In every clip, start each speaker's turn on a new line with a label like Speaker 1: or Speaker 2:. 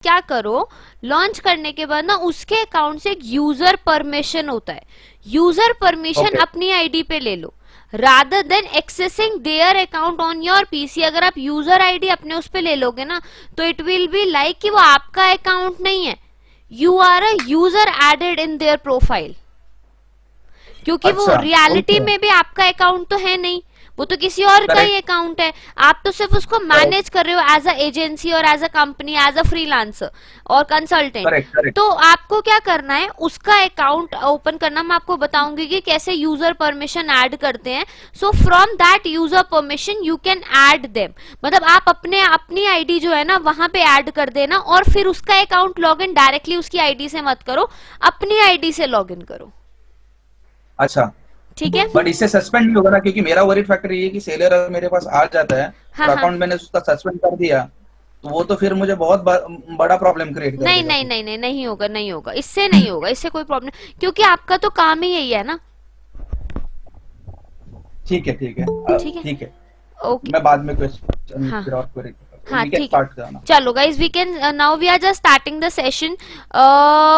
Speaker 1: क्या करो, लॉन्च करने के बाद ना उसके अकाउंट से एक यूजर परमिशन होता है, यूजर परमिशन
Speaker 2: ओके।
Speaker 1: अपनी आईडी पे ले लो, rather than accessing their account on your PC. अगर आप यूजर आईडी अपने उस पे ले लोगे ना, तो इट विल बी लाइक कि वो आपका अकाउंट नहीं है, you are a user added in their profile, क्योंकि वो
Speaker 2: अच्छा।
Speaker 1: Reality
Speaker 2: okay.
Speaker 1: में भी आपका अकाउंट तो है नहीं, वो तो किसी और का ही
Speaker 2: करेक्ट।
Speaker 1: अकाउंट है। आप तो सिर्फ उसको
Speaker 2: करेक्ट।
Speaker 1: मैनेज कर रहे हो एज अ एजेंसी और as a company, as a freelancer और कंसल्टेंट।
Speaker 2: करेक्ट। करेक्ट।
Speaker 1: तो आपको क्या करना है, उसका अकाउंट ओपन करना, मैं आपको बताऊंगी कि कैसे यूजर परमिशन ऐड करते हैं। So from that user permission you can add them, मतलब आप अपने अपनी आईडी जो है ना वहां पे ऐड कर देना, और फिर उसका अकाउंट लॉग इन डायरेक्टली उसकी आईडी से मत करो, अपनी आईडी से लॉग इन करो।
Speaker 2: अच्छा।
Speaker 1: ठीक है।
Speaker 2: बट इससे सस्पेंड नहीं होगा ना, क्योंकि मेरा वरीड फैक्टर ये है कि सेलर अगर मेरे पास आ जाता है
Speaker 1: हाँ
Speaker 2: और
Speaker 1: हाँ।
Speaker 2: अकाउंट मैंने उसका सस्पेंड कर दिया, तो वो तो फिर मुझे बहुत बड़ा प्रॉब्लम क्रिएट कर
Speaker 1: नहीं
Speaker 2: देगा
Speaker 1: नहीं
Speaker 2: फिर।
Speaker 1: नहीं नहीं, नहीं होगा, नहीं होगा, इससे नहीं होगा, इससे कोई प्रॉब्लम, क्योंकि आपका तो काम ही यही है ना।
Speaker 2: ठीक है। ठीक है।
Speaker 1: ठीक है।
Speaker 2: ठीक है।
Speaker 1: ओके।
Speaker 2: मैं बाद में क्वेश्चन
Speaker 1: हाँ
Speaker 2: फिर और क्वेरी करूंगा,
Speaker 1: हाँ
Speaker 2: वी कैन
Speaker 1: ठीक है।
Speaker 2: स्टार्ट कराना।
Speaker 1: चलो guys, we can now, we are just starting the session.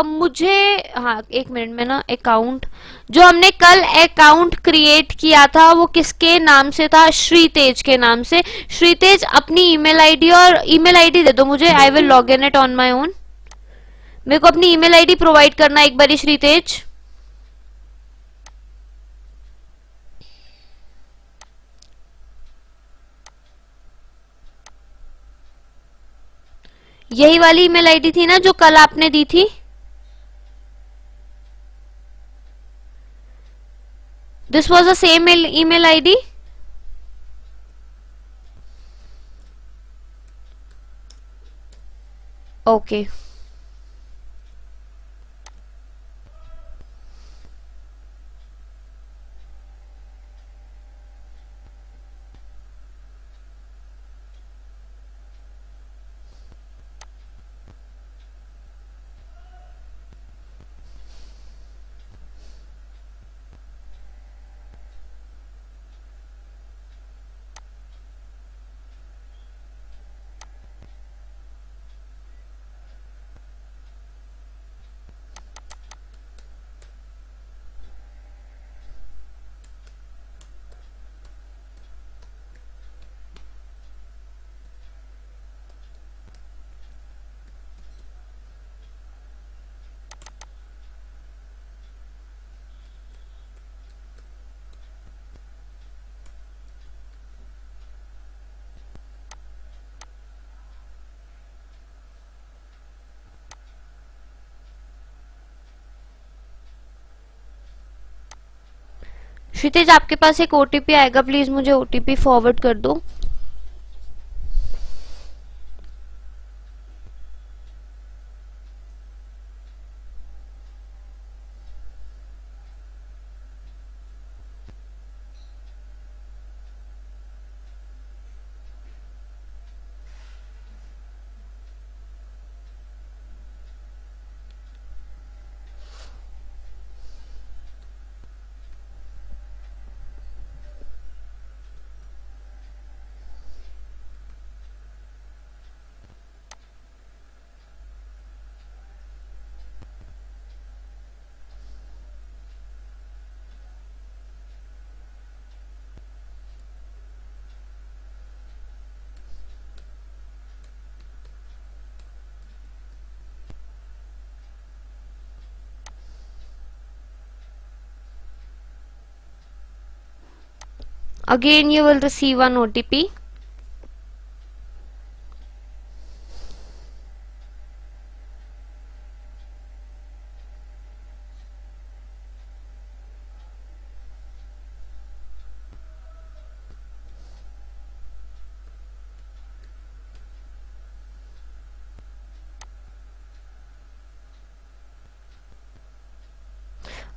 Speaker 1: मुझे, हाँ एक मिनट में ना, अकाउंट जो हमने कल अकाउंट क्रिएट किया था वो किसके नाम से था, श्रीतेज के नाम से। श्रीतेज अपनी ईमेल आईडी और ईमेल आईडी दे दो मुझे, I will log in it on my own. मेरे को अपनी ईमेल आईडी प्रोवाइड करना एक बारी श्रीतेज। यही वाली ईमेल आईडी थी ना जो कल आपने दी थी। This was the same email ID. Okay. Kshitij आपके पास एक ओटीपी आएगा, प्लीज मुझे ओटीपी फॉरवर्ड कर दो। Again you will receive one OTP.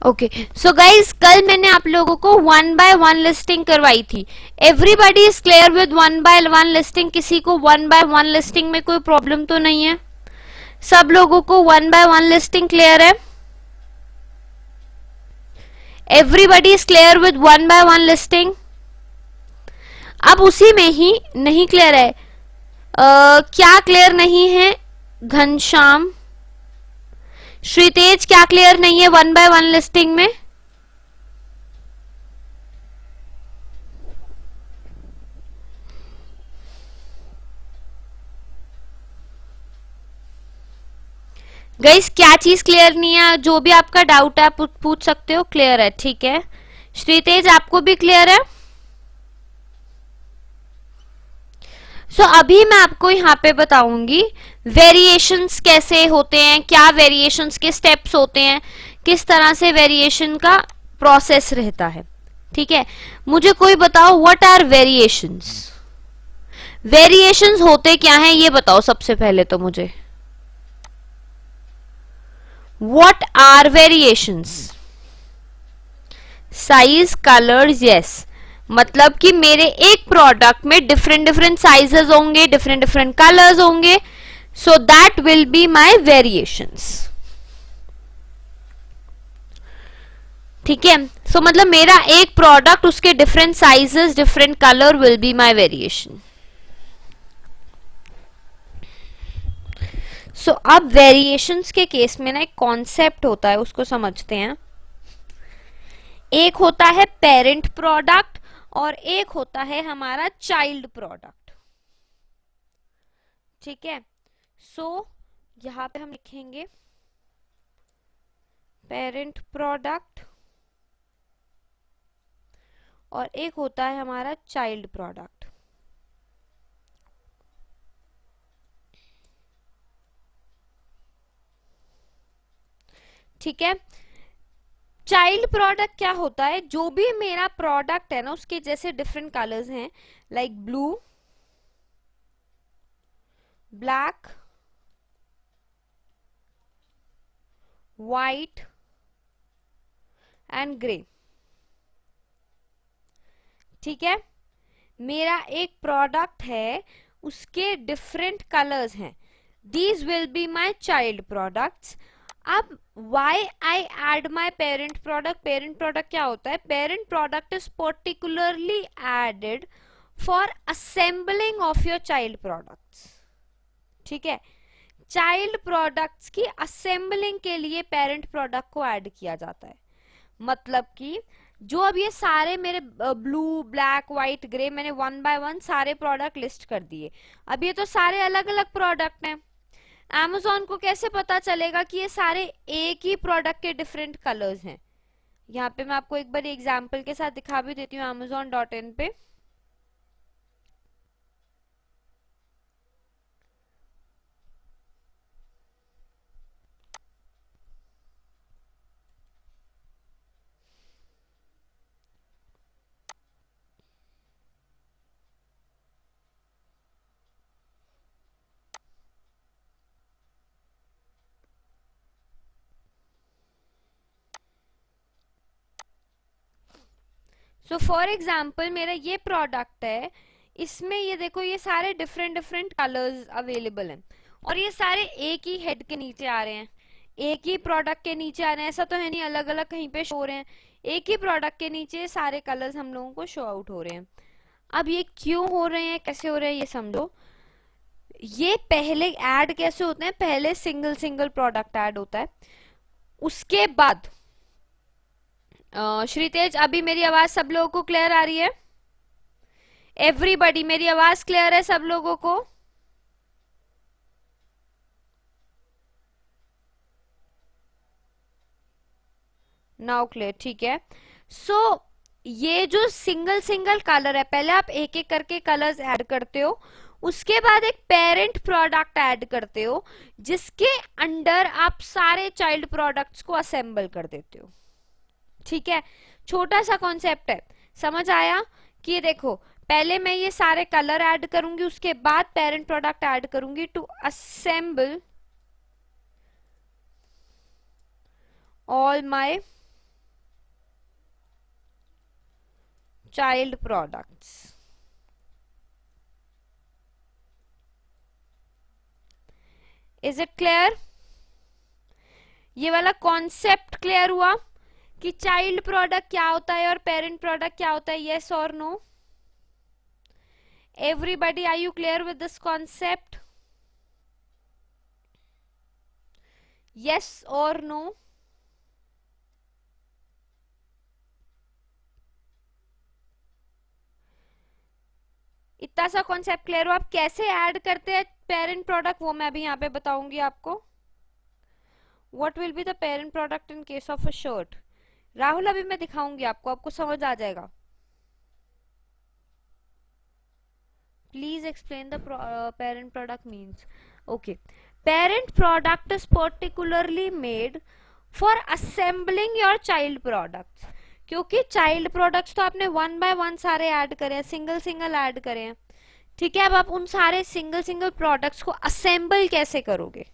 Speaker 1: Okay so guys, कल मैंने आप लोगों को 1 by 1 लिस्टिंग करवाई थी। Everybody is clear with 1 by 1 listing? किसी को 1 by 1 लिस्टिंग में कोई प्रॉब्लम तो नहीं है? सब लोगों को 1 by 1 लिस्टिंग क्लियर है? Everybody is clear with 1 by 1 listing? अब उसी में ही नहीं क्लियर है, क्या क्लियर नहीं है घनश्याम, श्रीतेज क्या क्लियर नहीं है 1 by 1 लिस्टिंग में? गाइस क्या चीज क्लियर नहीं है? जो भी आपका डाउट है आप पूछ सकते हो, क्लियर है, ठीक है। श्रीतेज आपको भी क्लियर है? अभी मैं आपको यहाँ पे बताऊंगी वेरिएशंस कैसे होते हैं, क्या वेरिएशंस के स्टेप्स होते हैं, किस तरह से वेरिएशन का प्रोसेस रहता है, ठीक है। मुझे कोई बताओ व्हाट आर वेरिएशंस? वेरिएशंस होते क्या हैं ये बताओ सबसे पहले तो मुझे। What are variations? Size, colours, yes. मतलब कि मेरे एक प्रोडक्ट में डिफरेंट डिफरेंट साइजेस होंगे, डिफरेंट डिफरेंट कलर्स होंगे, so that will be my variations, ठीक है। सो मतलब मेरा एक प्रोडक्ट, उसके different sizes, different colour will be my variation. अब वेरिएशंस के केस में ना एक कॉन्सेप्ट होता है, उसको समझते हैं। एक होता है पेरेंट प्रोडक्ट और एक होता है हमारा चाइल्ड प्रोडक्ट, ठीक है। यहां पे हम लिखेंगे पेरेंट प्रोडक्ट और एक होता है हमारा चाइल्ड प्रोडक्ट, ठीक है। चाइल्ड प्रोडक्ट क्या होता है? जो भी मेरा प्रोडक्ट है ना, उसके जैसे डिफरेंट कलर्स हैं, like blue, black, white and grey, ठीक है। मेरा एक प्रोडक्ट है, उसके डिफरेंट कलर्स हैं, these will be my child products. अब why I add my parent product? Parent product क्या होता है? Parent product is particularly added for assembling of your child products, ठीक है। चाइल्ड प्रोडक्ट्स की असेंबलिंग के लिए पेरेंट प्रोडक्ट को ऐड किया जाता है। मतलब कि जो अब ये सारे मेरे ब्लू, ब्लैक, व्हाइट, ग्रे, मैंने 1 by 1 सारे प्रोडक्ट लिस्ट कर दिए। अब ये तो सारे अलग अलग प्रोडक्ट हैं। Amazon को कैसे पता चलेगा कि ये सारे एक ही प्रोडक्ट के डिफरेंट कलर्स हैं? यहाँ पे मैं आपको एक बार एग्जांपल के साथ दिखा भी देती हूँ amazon.in पे। फॉर एग्जाम्पल मेरा ये प्रोडक्ट है, इसमें ये देखो ये सारे डिफरेंट डिफरेंट कलर्स अवेलेबल हैं और ये सारे एक ही हेड के नीचे आ रहे हैं, एक ही प्रोडक्ट के नीचे आ रहे हैं। ऐसा तो है नहीं अलग अलग कहीं पे शो हो रहे हैं, एक ही प्रोडक्ट के नीचे सारे कलर्स हम लोगों को शो आउट हो रहे हैं। अब ये क्यों हो रहे हैं, कैसे हो रहे हैं, ये समझो। ये पहले ऐड कैसे होते हैं? पहले सिंगल सिंगल प्रोडक्ट ऐड होता है, उसके बाद श्रीतेज अभी मेरी आवाज सब लोगों को क्लियर आ रही है? एवरीबडी मेरी आवाज क्लियर है सब लोगों को? नाउ क्लियर, ठीक है। ये जो सिंगल सिंगल कलर है, पहले आप एक एक करके कलर्स ऐड करते हो, उसके बाद एक पेरेंट प्रोडक्ट ऐड करते हो जिसके अंडर आप सारे चाइल्ड प्रोडक्ट्स को असेंबल कर देते हो, ठीक है। छोटा सा कॉन्सेप्ट है, समझ आया? कि देखो पहले मैं ये सारे कलर ऐड करूंगी, उसके बाद पेरेंट प्रोडक्ट ऐड करूंगी to assemble all my child products. Is it clear? ये वाला कॉन्सेप्ट क्लियर हुआ कि चाइल्ड प्रोडक्ट क्या होता है और पेरेंट प्रोडक्ट क्या होता है? यस और no? Everybody are you clear with this concept? Yes और नो? इतना सा कॉन्सेप्ट क्लियर हो? आप कैसे ऐड करते हैं पेरेंट प्रोडक्ट वो मैं भी यहाँ पे बताऊंगी आपको. What will be the parent product in case of a shirt? Rahul अभी मैं दिखाऊंगी आपको, आपको समझ आ जाएगा. Please explain the parent product means. Okay. Parent product is particularly made for assembling your child products. क्योंकि चाइल्ड प्रोडक्ट्स तो आपने वन बाय वन सारे ऐड करे हैं, सिंगल सिंगल ऐड करे हैं. ठीक है, अब आप उन सारे सिंगल सिंगल प्रोडक्ट्स को असेंबल कैसे करोगे?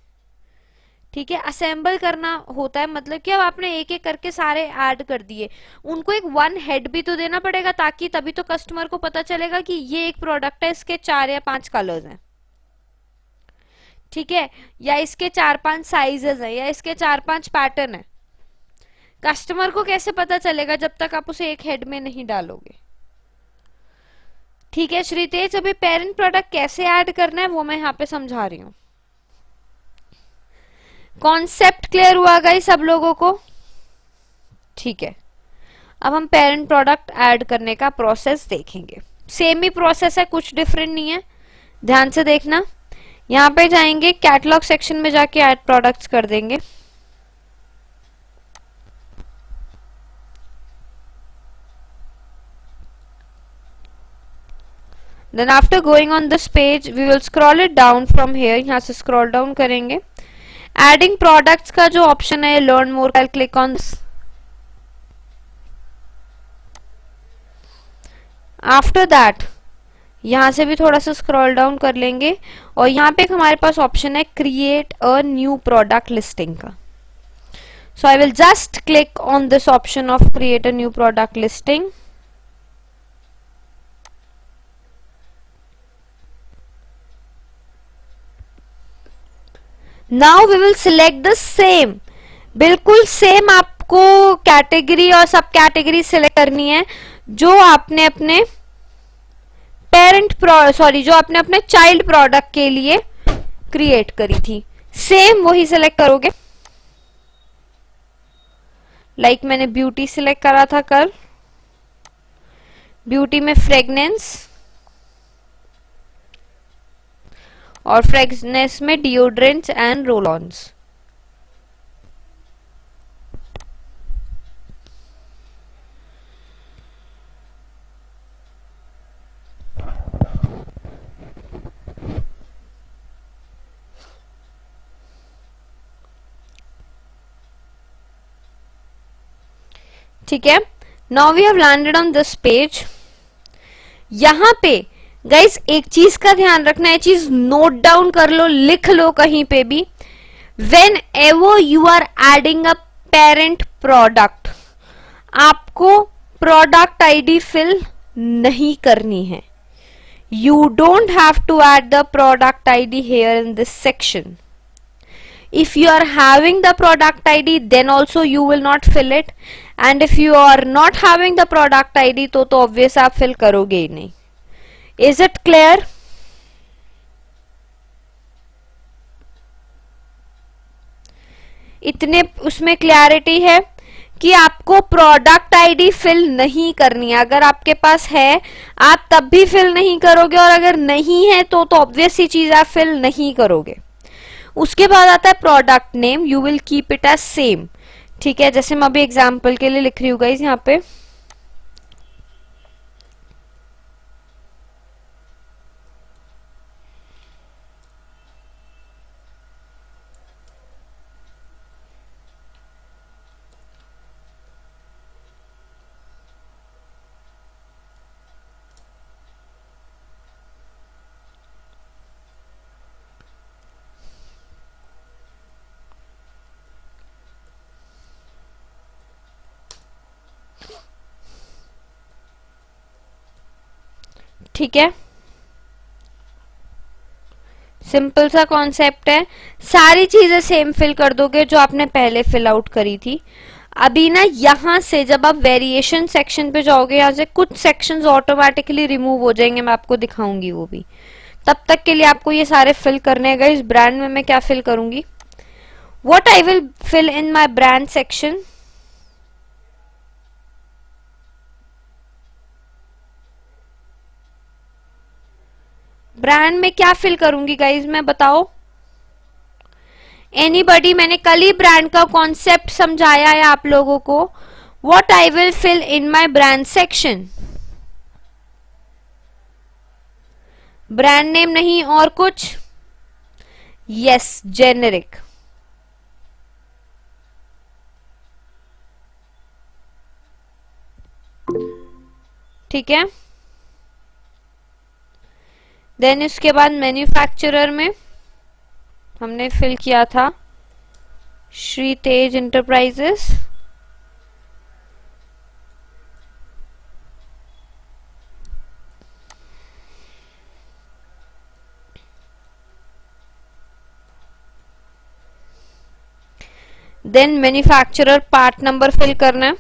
Speaker 1: ठीक है, असेंबल करना होता है मतलब कि अब आपने एक एक करके सारे ऐड कर दिए, उनको एक वन हेड भी तो देना पड़ेगा, ताकि तभी तो कस्टमर को पता चलेगा कि ये एक प्रोडक्ट है, इसके 4 या 5 कलर्स हैं. ठीक है, या इसके 4-5 साइजेस हैं, या इसके 4-5 पैटर्न है. कस्टमर को कैसे पता चलेगा जब तक आप उसे एक हेड में नहीं डालोगे? ठीक है श्रीतेज, अभी पेरेंट प्रोडक्ट कैसे ऐड करना है वो मैं यहाँ पे समझा रही हूँ. कॉन्सेप्ट क्लियर हुआ गाइस सब लोगों को? ठीक है, अब हम पेरेंट प्रोडक्ट ऐड करने का प्रोसेस देखेंगे. सेम ही प्रोसेस है, कुछ डिफरेंट नहीं है, ध्यान से देखना. यहाँ पे जाएंगे कैटलॉग सेक्शन में, जाके ऐड प्रोडक्ट्स कर देंगे. Then after going on this page, we will scroll it down from here. यहाँ से scroll down करेंगे. Adding products का जो ऑप्शन है, learn more, I'll click on this. After that, यहाँ से भी थोड़ा सा scroll down कर लेंगे और यहाँ पे हमारे पास ऑप्शन है create a new product listing का. So I will just click on this option of create a new product listing. Now we will select the same, बिल्कुल सेम आपको कैटेगरी और सब कैटेगरी सिलेक्ट करनी है जो आपने अपने जो आपने अपने चाइल्ड प्रोडक्ट के लिए क्रिएट करी थी, सेम वही सिलेक्ट करोगे. लाइक मैंने ब्यूटी सिलेक्ट करा था कल, ब्यूटी में फ्रेगनेंस, और फ्रेगनेंस में डिओड्रेंट्स एंड रोल ऑन्स. ठीक है, now we have landed on this page. यहां पे गाइस एक चीज का ध्यान रखना है, चीज नोट डाउन कर लो, लिख लो कहीं पे भी. Whenever you are adding a parent product, आपको प्रोडक्ट आईडी फिल नहीं करनी है. You don't have to add the product ID here in this section. If you are having the product ID, then also you will not fill it. And if you are not having the product ID, तो obvious आप fill करोगे ही नहीं. Is it clear? इतने उसमें clarity है कि आपको product ID fill नहीं करनी है. अगर आपके पास है आप तब भी फिल नहीं करोगे, और अगर नहीं है तो ऑब्वियस ही चीज आप फिल नहीं करोगे. उसके बाद आता है product name, you will keep it as same. ठीक है, जैसे मैं अभी एग्जांपल के लिए लिख रही हूँ गाइस यहाँ पे, ठीक है, सिंपल सा कॉन्सेप्ट है. सारी चीजें सेम फिल कर दोगे जो आपने पहले फिल आउट करी थी. अभी ना यहां से जब आप वेरिएशन सेक्शन पे जाओगे, यहां से कुछ सेक्शंस ऑटोमेटिकली रिमूव हो जाएंगे, मैं आपको दिखाऊंगी वो भी. तब तक के लिए आपको ये सारे फिल करने हैं. इस ब्रांड में मैं क्या फिल करूंगी, What I will fill in my brand section? Brand में क्या फिल करूंगी गाइज मैं, बताओ एनीबडी? मैंने कल ही ब्रांड का कॉन्सेप्ट समझाया है आप लोगों को. What I will fill in my brand section? Brand name नहीं और कुछ? Yes, generic. ठीक है. देन इसके बाद मैन्युफैक्चरर में हमने फिल किया था Shri Tej enterprises. Then manufacturer part number fill करना है.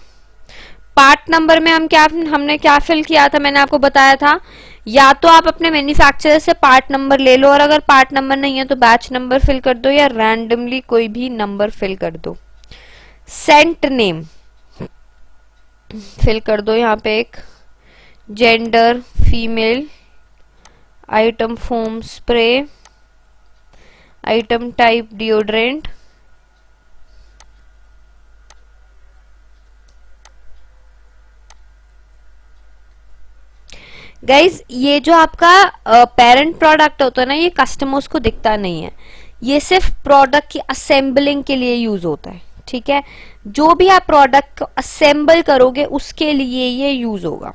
Speaker 1: पार्ट नंबर में हमने क्या फिल किया था, मैंने आपको बताया था, या तो आप अपने मैन्युफैक्चरर से पार्ट नंबर ले लो, और अगर पार्ट नंबर नहीं है तो बैच नंबर फिल कर दो, या रैंडमली कोई भी नंबर फिल कर दो. सेंट नेम फिल कर दो यहाँ पे, एक gender female, item foam spray, item type deodorant, guys ये जो आपका पेरेंट प्रोडक्ट होता है ना, ये कस्टमर्स को दिखता नहीं है, ये सिर्फ प्रोडक्ट की असेंबलिंग के लिए यूज होता है. ठीक है, जो भी आप प्रोडक्ट को असेंबल करोगे उसके लिए ये यूज होगा.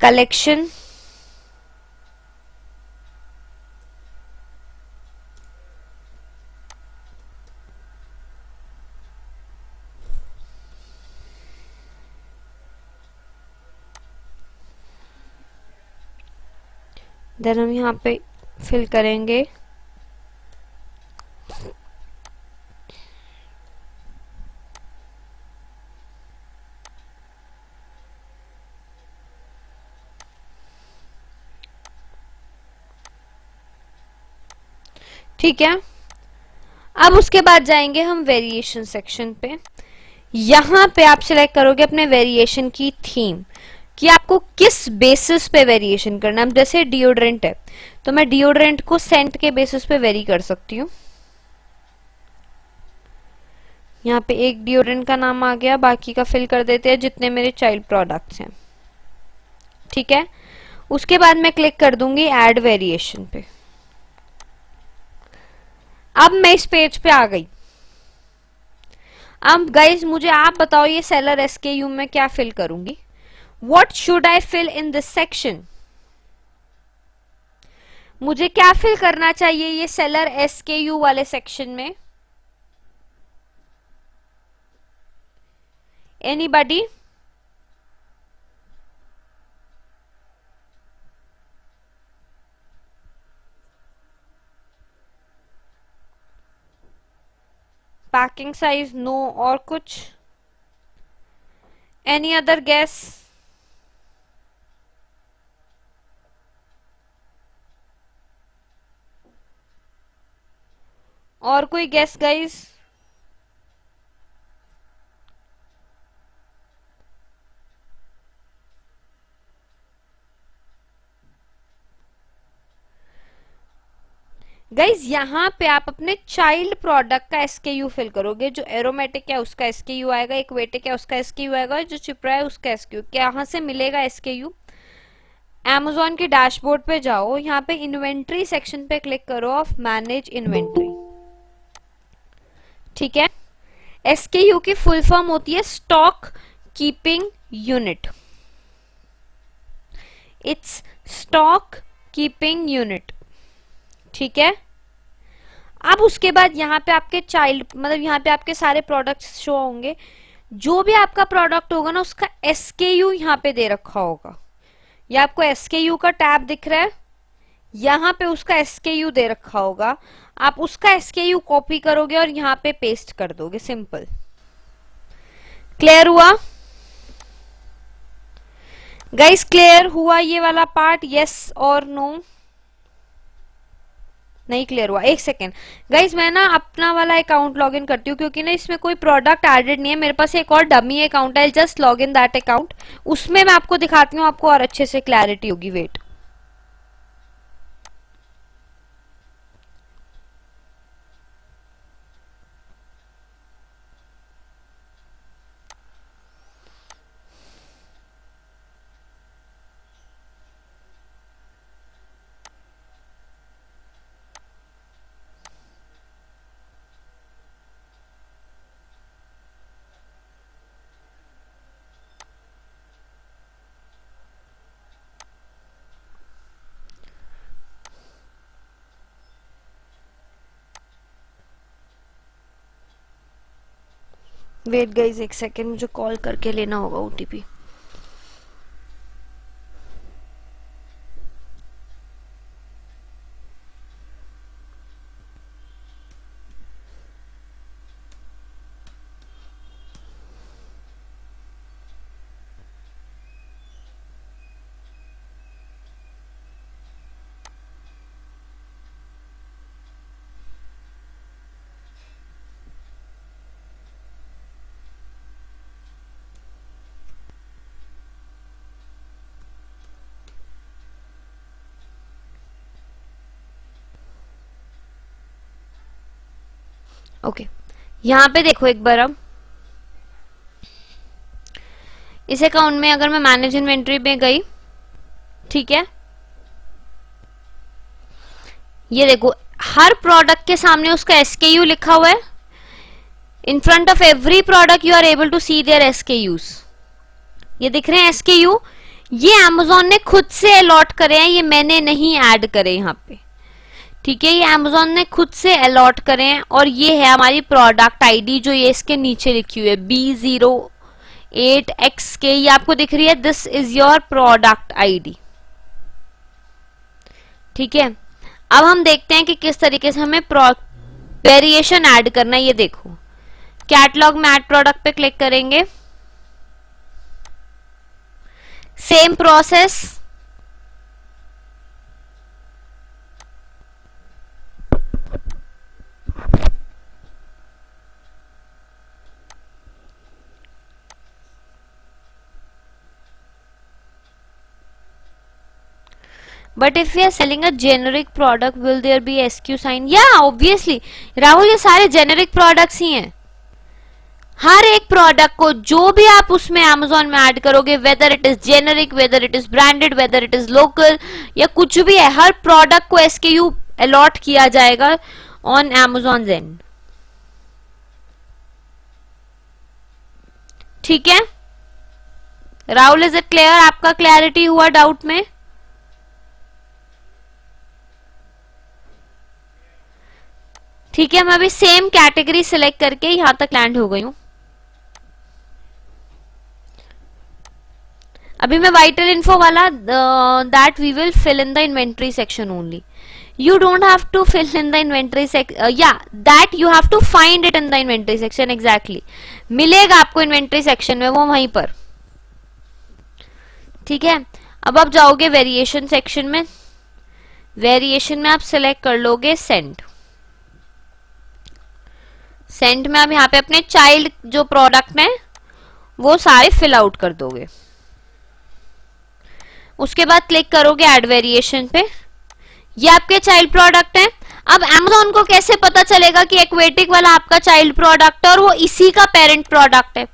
Speaker 1: कलेक्शन, देन हम यहाँ पे फिल करेंगे ठीक है. अब उसके बाद जाएंगे हम वेरिएशन सेक्शन पे. यहां पे आप सिलेक्ट करोगे अपने वेरिएशन की थीम, कि आपको किस बेसिस पे वेरिएशन करना है. जैसे डिओड्रेंट है तो मैं डिओड्रेंट को सेंट के बेसिस पे वेरी कर सकती हूँ. यहाँ पे एक डिओड्रेंट का नाम आ गया, बाकी का फिल कर देते हैं जितने मेरे चाइल्ड प्रोडक्ट्स हैं. ठीक है, उसके बाद मैं क्लिक कर दूंगी ऐड वेरिएशन पे. अब मैं इस पेज पे आ गई. अब गाइज मुझे आप बताओ ये सेलर एसकेयू में क्या फिल करूंगी. What should I fill in this section? मुझे क्या फिल करना चाहिए ये सेलर एसकेयू वाले सेक्शन में? एनीबडी? पैकिंग साइज नो और कुछ? Any other guess? और कोई गेस गाइस? गाइज यहाँ पे आप अपने चाइल्ड प्रोडक्ट का एसकेयू फिल करोगे. जो एरोमेटिक है उसका एसकेयू आएगा, एक्वेटिक है उसका एसकेयू आएगा, जो चिपरा है उसका एसकेयू. कहाँ से मिलेगा एसकेयू? Amazon के डैशबोर्ड पे जाओ, यहाँ पे इन्वेंट्री सेक्शन पे क्लिक करो ऑफ मैनेज इन्वेंट्री. ठीक है, एसकेयू की फुल फॉर्म होती है stock keeping unit. It's stock keeping unit. ठीक है, अब उसके बाद यहाँ पे आपके चाइल्ड मतलब यहाँ पे आपके सारे प्रोडक्ट्स शो होंगे. जो भी आपका प्रोडक्ट होगा ना उसका एसकेयू यहाँ पे दे रखा होगा. ये आपको एसकेयू का टैब दिख रहा है, यहाँ पे उसका एसकेयू दे रखा होगा. आप उसका एसकेयू कॉपी करोगे और यहाँ पे पेस्ट कर दोगे. सिंपल. क्लियर हुआ गाइस? क्लियर हुआ ये वाला पार्ट? यस और नो? नहीं क्लियर हुआ, एक सेकेंड गाइज, मैं ना अपना वाला अकाउंट लॉग इन करती हूँ, क्योंकि ना इसमें कोई प्रोडक्ट एडेड नहीं है, मेरे पास एक और डमी अकाउंट है, just log in that account, उसमें मैं आपको दिखाती हूँ, आपको और अच्छे से क्लैरिटी होगी। वेट, वेट गाइज एक सेकेंड, मुझे कॉल करके लेना होगा ओटीपी। ओके, यहाँ पे देखो एक बार, अब इस अकाउंट में अगर मैं मैनेज इन्वेंट्री पे गई, ठीक है, ये देखो हर प्रोडक्ट के सामने उसका एसकेयू लिखा हुआ है। In front of every product you are able to see their SKUs, ये दिख रहे हैं एसकेयू, ये अमेजोन ने खुद से अलॉट करे हैं, ये मैंने नहीं ऐड करे यहाँ पे, ठीक है, ये अमेजोन ने खुद से अलॉट करे हैं। और ये है हमारी प्रोडक्ट आईडी, जो ये इसके नीचे लिखी हुई है B08XK, ये आपको दिख रही है, this is your product ID, ठीक है। अब हम देखते हैं कि किस तरीके से हमें वेरिएशन ऐड करना है। ये देखो, कैटलॉग में ऐड प्रोडक्ट पे क्लिक करेंगे, same process, but if we are selling a generic product will there be SQ sign? या ऑब्वियसली राहुल, ये सारे जेनेरिक प्रोडक्ट्स ही हैं। हर एक प्रोडक्ट को जो भी आप उसमें अमेजोन में ऐड करोगे, weather it is generic, weather it is branded, weather it is local, या कुछ भी है, हर प्रोडक्ट को एसकेयू अलॉट किया जाएगा ऑन अमेजोन एंड, ठीक है। Rahul, is it clear? आपका क्लैरिटी हुआ डाउट में? ठीक है, मैं अभी सेम कैटेगरी सिलेक्ट करके यहां तक लैंड हो गई हूं। अभी मैं वाइटल इन्फो वाला, that we will fill in the inventory section only, you don't have to fill in the inventory that you have to find it in the inventory section, exactly, मिलेगा आपको inventory section में वो वहीं पर, ठीक है। अब आप जाओगे वेरिएशन सेक्शन में, वेरिएशन में आप सिलेक्ट कर लोगे सेंट, सेंट में आप यहाँ पे अपने चाइल्ड जो प्रोडक्ट है वो सारे फिल आउट कर दोगे, उसके बाद क्लिक करोगे ऐड वेरिएशन पे, ये आपके चाइल्ड प्रोडक्ट है। अब Amazon को कैसे पता चलेगा कि एक्वेटिक वाला आपका चाइल्ड प्रोडक्ट है और वो इसी का पेरेंट प्रोडक्ट है?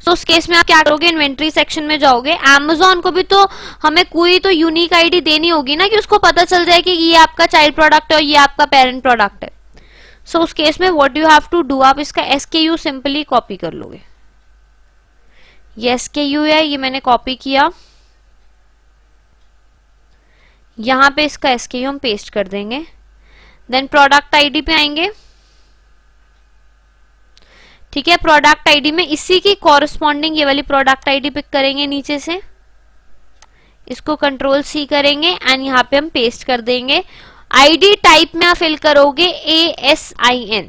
Speaker 1: तो उस केस में आप क्या करोगे, इन्वेंट्री सेक्शन में जाओगे, Amazon को भी तो हमें कोई तो यूनिक आईडी देनी होगी ना, कि उसको पता चल जाए कि ये आपका चाइल्ड प्रोडक्ट है और ये आपका पेरेंट प्रोडक्ट है। सो उस केस में what you have to do, आप इसका एसकेयू सिंपली कॉपी कर लोगे, ये एसकेयू है, ये मैंने कॉपी किया, यहां पे इसका एसकेयू हम पेस्ट कर देंगे, देन प्रोडक्ट आईडी पे आएंगे, ठीक है। प्रोडक्ट आईडी में इसी की कॉरस्पॉन्डिंग ये वाली प्रोडक्ट आईडी पिक करेंगे नीचे से, इसको कंट्रोल सी करेंगे एंड यहाँ पे हम पेस्ट कर देंगे। आईडी टाइप में आप फिल करोगे ASIN,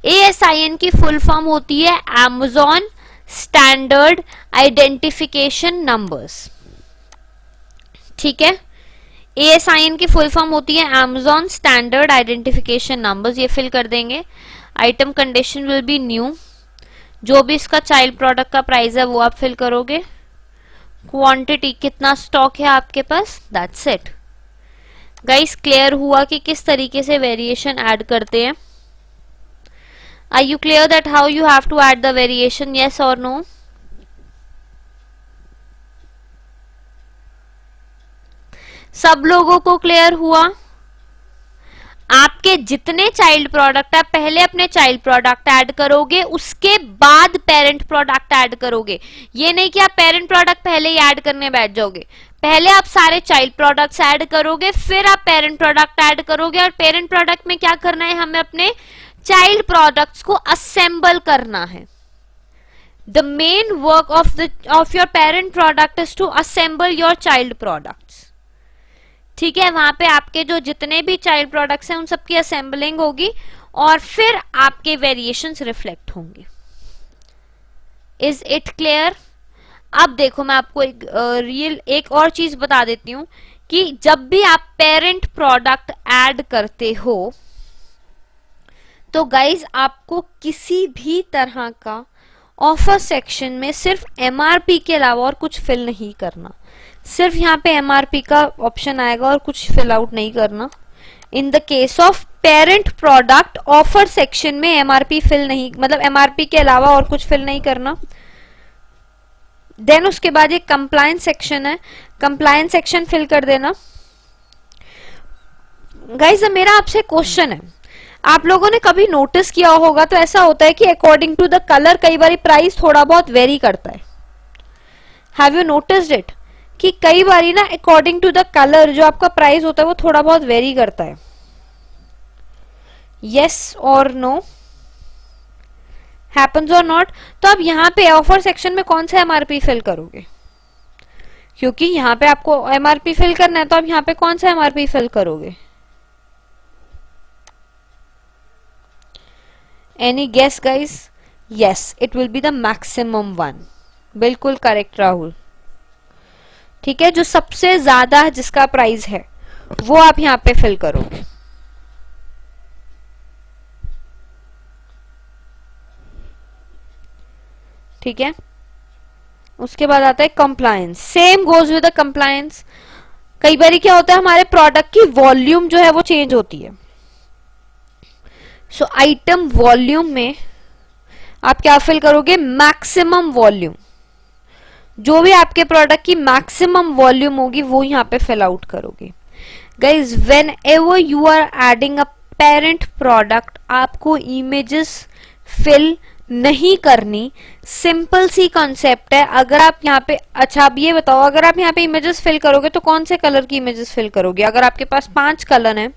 Speaker 1: ASIN की फुल फॉर्म होती है Amazon स्टैंडर्ड आइडेंटिफिकेशन नंबर्स, ठीक है। ASIN की फुल फॉर्म होती है Amazon स्टैंडर्ड आइडेंटिफिकेशन नंबर्स, ये फिल कर देंगे। Item condition will be new, जो भी इसका चाइल्ड प्रोडक्ट का प्राइस है वो आप फिल करोगे। क्वांटिटी कितना स्टॉक है आपके पास, दैट्स इट। गाइस क्लियर हुआ कि किस तरीके से वेरिएशन ऐड करते हैं? Are you clear that how you have to add the variation, yes और नो? सब लोगों को क्लियर हुआ? आपके जितने चाइल्ड प्रोडक्ट है पहले अपने चाइल्ड प्रोडक्ट ऐड करोगे, उसके बाद पेरेंट प्रोडक्ट ऐड करोगे। ये नहीं कि आप पेरेंट प्रोडक्ट पहले ही ऐड करने बैठ जाओगे। पहले आप सारे चाइल्ड प्रोडक्ट्स ऐड करोगे, फिर आप पेरेंट प्रोडक्ट ऐड करोगे। और पेरेंट प्रोडक्ट में क्या करना है, हमें अपने चाइल्ड प्रोडक्ट्स को असेंबल करना है। The main work of your parent product is to assemble your child products. ठीक है, वहां पे आपके जो जितने भी चाइल्ड प्रोडक्ट्स हैं उन सबकी असेंबलिंग होगी और फिर आपके वेरिएशंस रिफ्लेक्ट होंगे। Is it clear? अब देखो मैं आपको एक और चीज बता देती हूं कि जब भी आप पेरेंट प्रोडक्ट ऐड करते हो तो गाइज आपको किसी भी तरह का ऑफर सेक्शन में सिर्फ MRP के अलावा और कुछ फिल नहीं करना। सिर्फ यहाँ पे MRP का ऑप्शन आएगा और कुछ फिल आउट नहीं करना। In the case of parent product offer section में MRP फिल नहीं, मतलब MRP के अलावा और कुछ फिल नहीं करना। देन उसके बाद ये कंप्लायंस सेक्शन है, कंप्लायंस सेक्शन फिल कर देना। गाइज मेरा आपसे क्वेश्चन है, आप लोगों ने कभी नोटिस किया होगा तो ऐसा होता है कि अकॉर्डिंग टू द कलर कई बार प्राइस थोड़ा बहुत वेरी करता है। हैव यू नोटिस्ड इट कि कई बारी ना अकॉर्डिंग टू द कलर जो आपका प्राइस होता है वो थोड़ा बहुत वेरी करता है? यस और नो? हैपन्स और नॉट? तो अब यहाँ पे ऑफर सेक्शन में कौन सा MRP फिल करोगे? क्योंकि यहाँ पे आपको MRP फिल करना है, तो अब यहाँ पे कौन सा MRP फिल करोगे? Any guess guys? Yes, it will be the maximum one. बिल्कुल करेक्ट राहुल। ठीक है, जो सबसे ज्यादा जिसका प्राइस है वो आप यहाँ पे फिल करोगे। ठीक है, उसके बाद आता है compliance. Same goes with the compliance. कई बार क्या होता है, हमारे प्रोडक्ट की वॉल्यूम जो है वो चेंज होती है। सो आइटम वॉल्यूम में आप क्या फिल करोगे? Maximum volume. जो भी आपके प्रोडक्ट की मैक्सिमम वॉल्यूम होगी वो यहाँ पे फिल आउट करोगे। Guys whenever you are adding a parent product आपको इमेजेस फिल नहीं करनी। सिंपल सी कॉन्सेप्ट है। अगर आप यहाँ पे, अच्छा अब ये बताओ, अगर आप यहाँ पे इमेजेस फिल करोगे तो कौन से कलर की इमेजेस फिल करोगे? अगर आपके पास 5 कलर हैं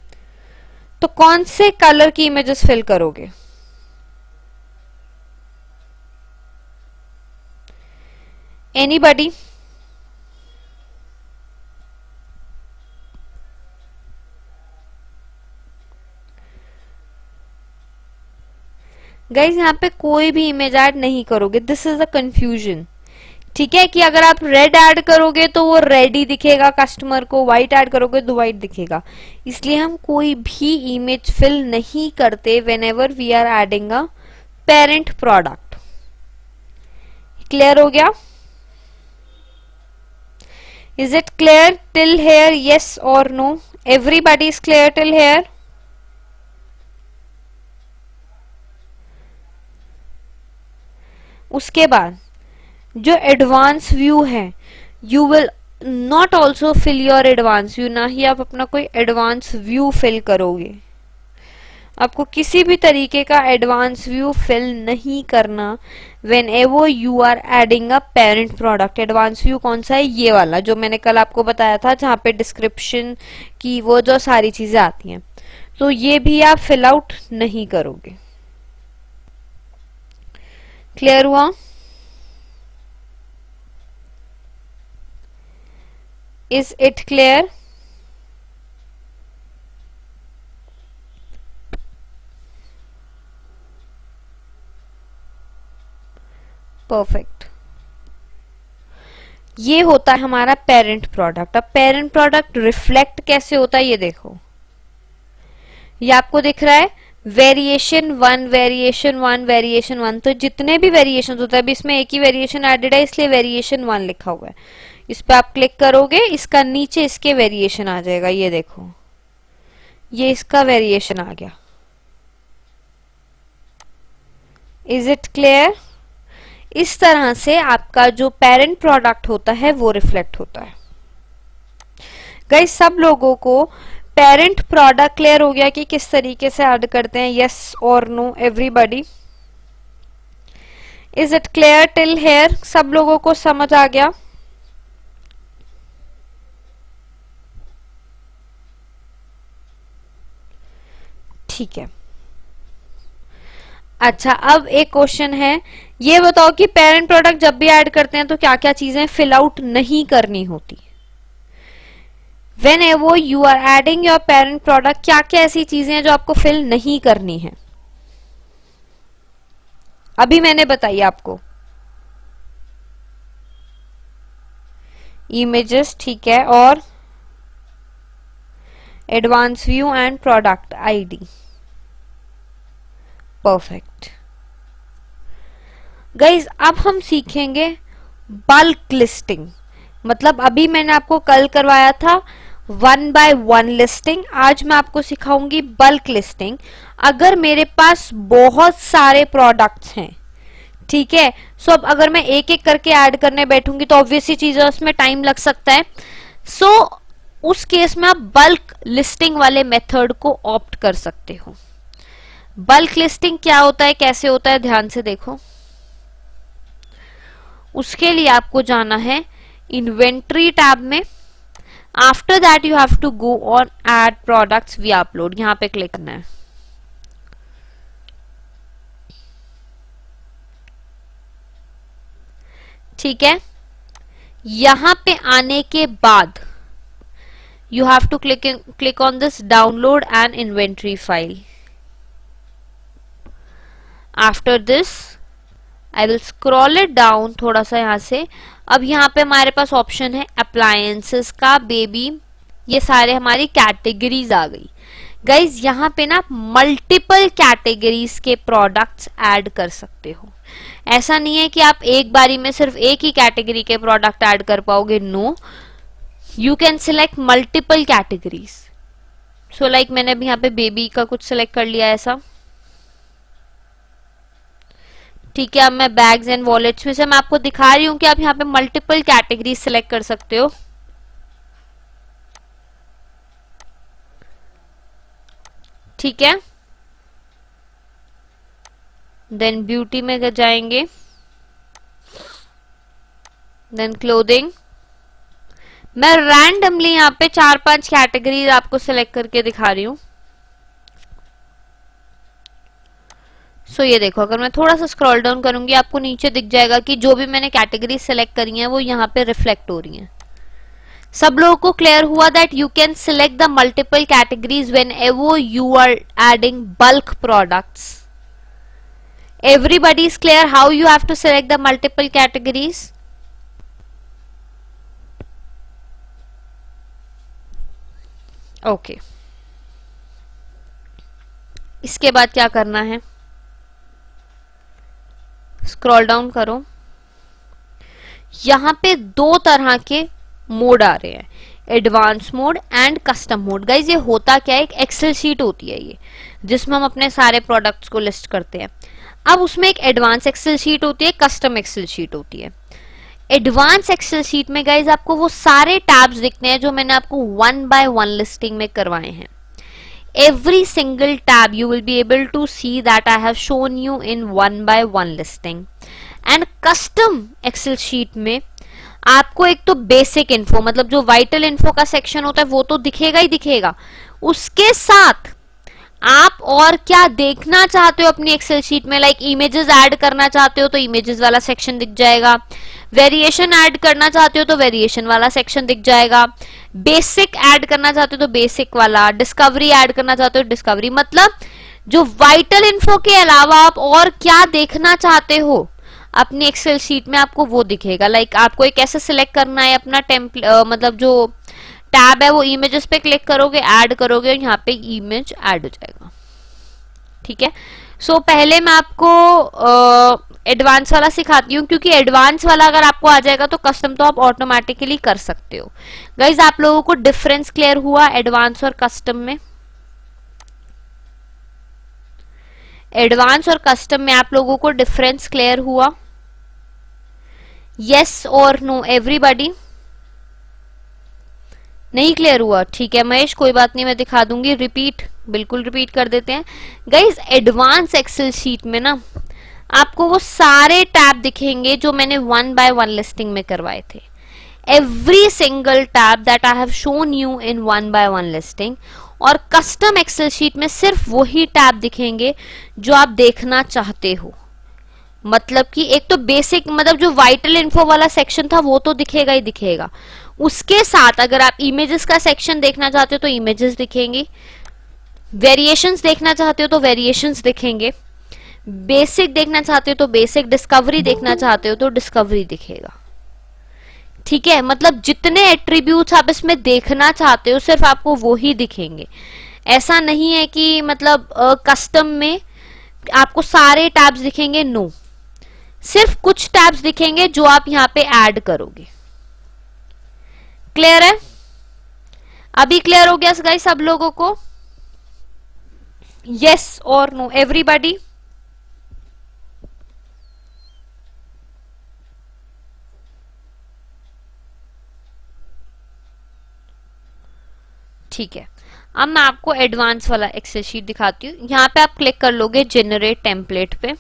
Speaker 1: तो कौन से कलर की इमेजेस फिल करोगे? एनीबॉडी? गाइज यहाँ पे कोई भी इमेज ऐड नहीं करोगे। This is the confusion. ठीक है, कि अगर आप रेड ऐड करोगे तो वो रेड ही दिखेगा कस्टमर को, व्हाइट ऐड करोगे तो व्हाइट दिखेगा। इसलिए हम कोई भी इमेज फिल नहीं करते whenever we are adding a parent product. Clear हो गया? Is it clear till here? Yes और no? Everybody is clear till here? उसके बाद जो एडवांस व्यू है, you will not also fill your advance view. ना ही आप अपना कोई एडवांस व्यू फिल करोगे। आपको किसी भी तरीके का एडवांस व्यू फिल नहीं करना whenever you are adding a parent product. Advance view कौन सा है? ये वाला जो मैंने कल आपको बताया था, जहाँ पे डिस्क्रिप्शन की वो जो सारी चीजें आती हैं, तो ये भी आप फिल आउट नहीं करोगे। क्लियर हुआ? Is it clear? परफेक्ट। ये होता है हमारा पेरेंट प्रोडक्ट। अब पेरेंट प्रोडक्ट रिफ्लेक्ट कैसे होता है ये देखो, ये आपको दिख रहा है variation one, variation one, variation one. तो जितने भी वेरिएशन होते हैं, अभी इसमें एक ही वेरिएशन एडेड है इसलिए वेरिएशन वन लिखा हुआ है। इस पे आप क्लिक करोगे, इसका नीचे इसके वेरिएशन आ जाएगा, ये देखो ये इसका वेरिएशन आ गया। Is it clear? इस तरह से आपका जो पेरेंट प्रोडक्ट होता है वो रिफ्लेक्ट होता है। गाइस सब लोगों को पेरेंट प्रोडक्ट क्लियर हो गया कि किस तरीके से ऐड करते हैं? यस और no everybody? Is it clear till here? सब लोगों को समझ आ गया? ठीक है। अच्छा, अब एक क्वेश्चन है, ये बताओ कि पेरेंट प्रोडक्ट जब भी ऐड करते हैं तो क्या क्या चीजें फिल आउट नहीं करनी होती? Whenever you are adding your parent product, क्या क्या ऐसी चीजें हैं जो आपको फिल नहीं करनी है? अभी मैंने बताई आपको। इमेजेस, ठीक है, और advance view and product ID. Perfect. Guys अब हम सीखेंगे बल्क लिस्टिंग। मतलब अभी मैंने आपको कल करवाया था 1 by 1 लिस्टिंग, आज मैं आपको सिखाऊंगी बल्क लिस्टिंग। अगर मेरे पास बहुत सारे प्रोडक्ट्स हैं, ठीक है, सो अब अगर मैं एक एक करके ऐड करने बैठूंगी तो ऑब्वियसली चीज है उसमें टाइम लग सकता है। सो उस केस में आप बल्क लिस्टिंग वाले मेथड को ऑप्ट कर सकते हो। बल्क लिस्टिंग क्या होता है, कैसे होता है, ध्यान से देखो। उसके लिए आपको जाना है इन्वेंट्री टैब में। After that you have to go on add products we upload, यहां पे क्लिक करना है। ठीक है, यहां पे आने के बाद you have to click on this download an inventory file. After this I will scroll it down थोड़ा सा यहाँ से। अब यहाँ पे हमारे पास ऑप्शन है अप्लायंसेस का, बेबी, ये सारे हमारी कैटेगरीज आ गई। गाइज यहाँ पे ना मल्टीपल कैटेगरीज के प्रोडक्ट्स ऐड कर सकते हो। ऐसा नहीं है कि आप एक बारी में सिर्फ एक ही कैटेगरी के प्रोडक्ट ऐड कर पाओगे, no, you can select multiple categories. So like मैंने अभी यहाँ पे बेबी का कुछ सिलेक्ट कर लिया ऐसा, ठीक है। अब मैं बैग्स एंड वॉलेट्स में से मैं आपको दिखा रही हूँ कि आप यहाँ पे मल्टीपल कैटेगरी सिलेक्ट कर सकते हो। ठीक है, देन ब्यूटी में जाएंगे, देन क्लोथिंग। मैं रैंडमली यहाँ पे 4-5 कैटेगरी आपको सिलेक्ट करके दिखा रही हूँ। सो ये देखो, अगर मैं थोड़ा सा स्क्रॉल डाउन करूंगी आपको नीचे दिख जाएगा कि जो भी मैंने कैटेगरी सिलेक्ट करी है वो यहाँ पे रिफ्लेक्ट हो रही हैं। सब लोगों को क्लियर हुआ that you can select the multiple categories whenever you are adding bulk products? Everybody is clear how you have to select the multiple categories? Okay, इसके बाद क्या करना है, स्क्रॉल डाउन करो। यहां पे 2 तरह के मोड आ रहे हैं, advance mode and custom mode. Guys ये होता क्या है, एक एक्सेल शीट होती है ये, जिसमें हम अपने सारे प्रोडक्ट्स को लिस्ट करते हैं। अब उसमें एक एडवांस एक्सेल शीट होती है, कस्टम एक्सेल शीट होती है। एडवांस एक्सेल शीट में गाइज आपको वो सारे टैब्स दिखते हैं जो मैंने आपको 1 by 1 लिस्टिंग में करवाए हैं। Every single tab you will be able to see that I have shown you in 1 by 1 listing. And custom Excel sheet में आपको एक तो बेसिक इन्फो, मतलब जो वाइटल इन्फो का सेक्शन होता है वो तो दिखेगा ही दिखेगा, उसके साथ आप और क्या देखना चाहते हो अपनी एक्सेल शीट में, लाइक इमेजेस ऐड करना चाहते हो तो इमेजेस वाला सेक्शन दिख जाएगा, वेरिएशन ऐड करना चाहते हो तो वेरिएशन वाला सेक्शन दिख जाएगा, बेसिक ऐड करना चाहते हो तो बेसिक वाला, डिस्कवरी ऐड करना चाहते हो डिस्कवरी। मतलब जो वाइटल इन्फो के अलावा आप और क्या देखना चाहते हो अपनी एक्सेल शीट में आपको वो दिखेगा। लाइक आपको एक ऐसे सिलेक्ट करना है अपना मतलब जो टैब है वो इमेजेस पे क्लिक करोगे, ऐड करोगे और यहाँ पे इमेज ऐड हो जाएगा। ठीक है। सो पहले मैं आपको एडवांस वाला सिखाती हूँ, क्योंकि एडवांस वाला अगर आपको आ जाएगा तो कस्टम तो आप ऑटोमेटिकली कर सकते हो। गाइज आप लोगों को डिफरेंस क्लियर हुआ एडवांस और कस्टम में? एडवांस और कस्टम में आप लोगों को डिफरेंस क्लियर हुआ? यस और नो एवरीबॉडी? नहीं क्लियर हुआ? ठीक है महेश, कोई बात नहीं, मैं दिखा दूंगी। रिपीट, बिल्कुल रिपीट कर देते हैं। गाइज एडवांस एक्सेल शीट में ना आपको वो सारे टैब दिखेंगे जो मैंने 1 by 1 लिस्टिंग में करवाए थे। Every single tab that I have shown you in 1 by 1 listing. और कस्टम एक्सेल शीट में सिर्फ वही टैब दिखेंगे जो आप देखना चाहते हो। मतलब कि एक तो बेसिक, मतलब जो वाइटल इन्फो वाला सेक्शन था वो तो दिखेगा ही दिखेगा, उसके साथ अगर आप इमेजेस का सेक्शन देखना चाहते हो तो इमेजेस दिखेंगी, वेरिएशंस देखना चाहते हो तो वेरिएशंस दिखेंगे, बेसिक देखना चाहते हो तो बेसिक, डिस्कवरी देखना चाहते हो तो डिस्कवरी दिखेगा। ठीक है, मतलब जितने एट्रीब्यूट्स आप इसमें देखना चाहते हो सिर्फ आपको वो ही दिखेंगे। ऐसा नहीं है कि मतलब कस्टम में आपको सारे टैब्स दिखेंगे, नो, सिर्फ कुछ टैब्स दिखेंगे जो आप यहाँ पे ऐड करोगे। क्लियर है? अभी क्लियर हो गया गाइस सब लोगों को? यस और नो एवरीबॉडी? ठीक है, अब मैं आपको एडवांस वाला एक्सेल शीट दिखाती हूँ। यहाँ पे आप क्लिक कर लोगे जेनरेट टेम्पलेट पे।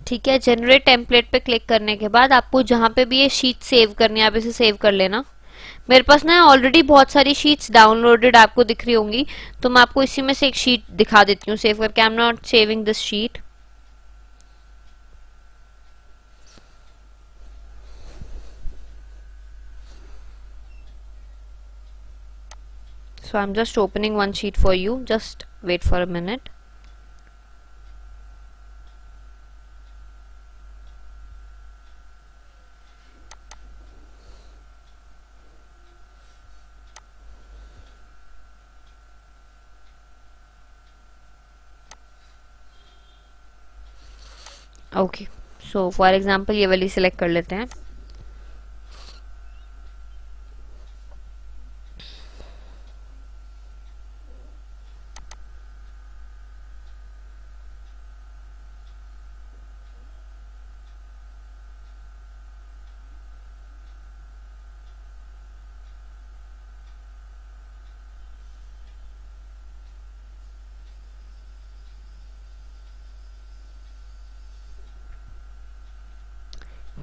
Speaker 1: ठीक है, जनरेट टेम्पलेट पे क्लिक करने के बाद आपको जहां पे भी ये शीट सेव करनी है आप इसे सेव कर लेना। मेरे पास ना ऑलरेडी बहुत सारी शीट्स डाउनलोडेड आपको दिख रही होंगी, तो मैं आपको इसी में से एक शीट दिखा देती हूँ सेव करके। I am not saving this sheet. So I'm just opening one sheet for you. Just wait for a minute. Okay, so for example ये वाली सिलेक्ट कर लेते हैं।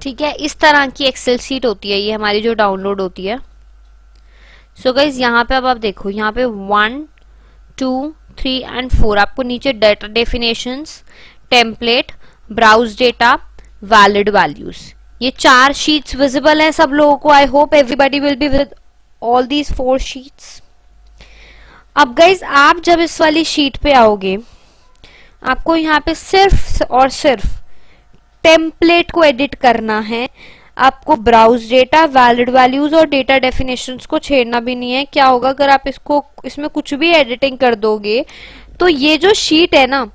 Speaker 1: ठीक है, इस तरह की एक्सेल शीट होती है ये हमारी जो डाउनलोड होती है। सो गाइज यहाँ पे अब आप देखो, यहाँ पे 1 2 3 एंड 4 आपको नीचे data definitions, template, browse data, valid values, ये 4 शीट्स विजिबल है सब लोगों को। I hope everybody will be with all these 4 sheets. अब गाइज आप जब इस वाली शीट पे आओगे आपको यहाँ पे सिर्फ और सिर्फ टेम्पलेट को एडिट करना है। आपको ब्राउज डेटा, वैलिड वैल्यूज और डेटा डेफिनेशंस को छेड़ना भी नहीं है। क्या होगा अगर आप इसमें कुछ भी एडिटिंग कर दोगे तो ये जो शीट है ना,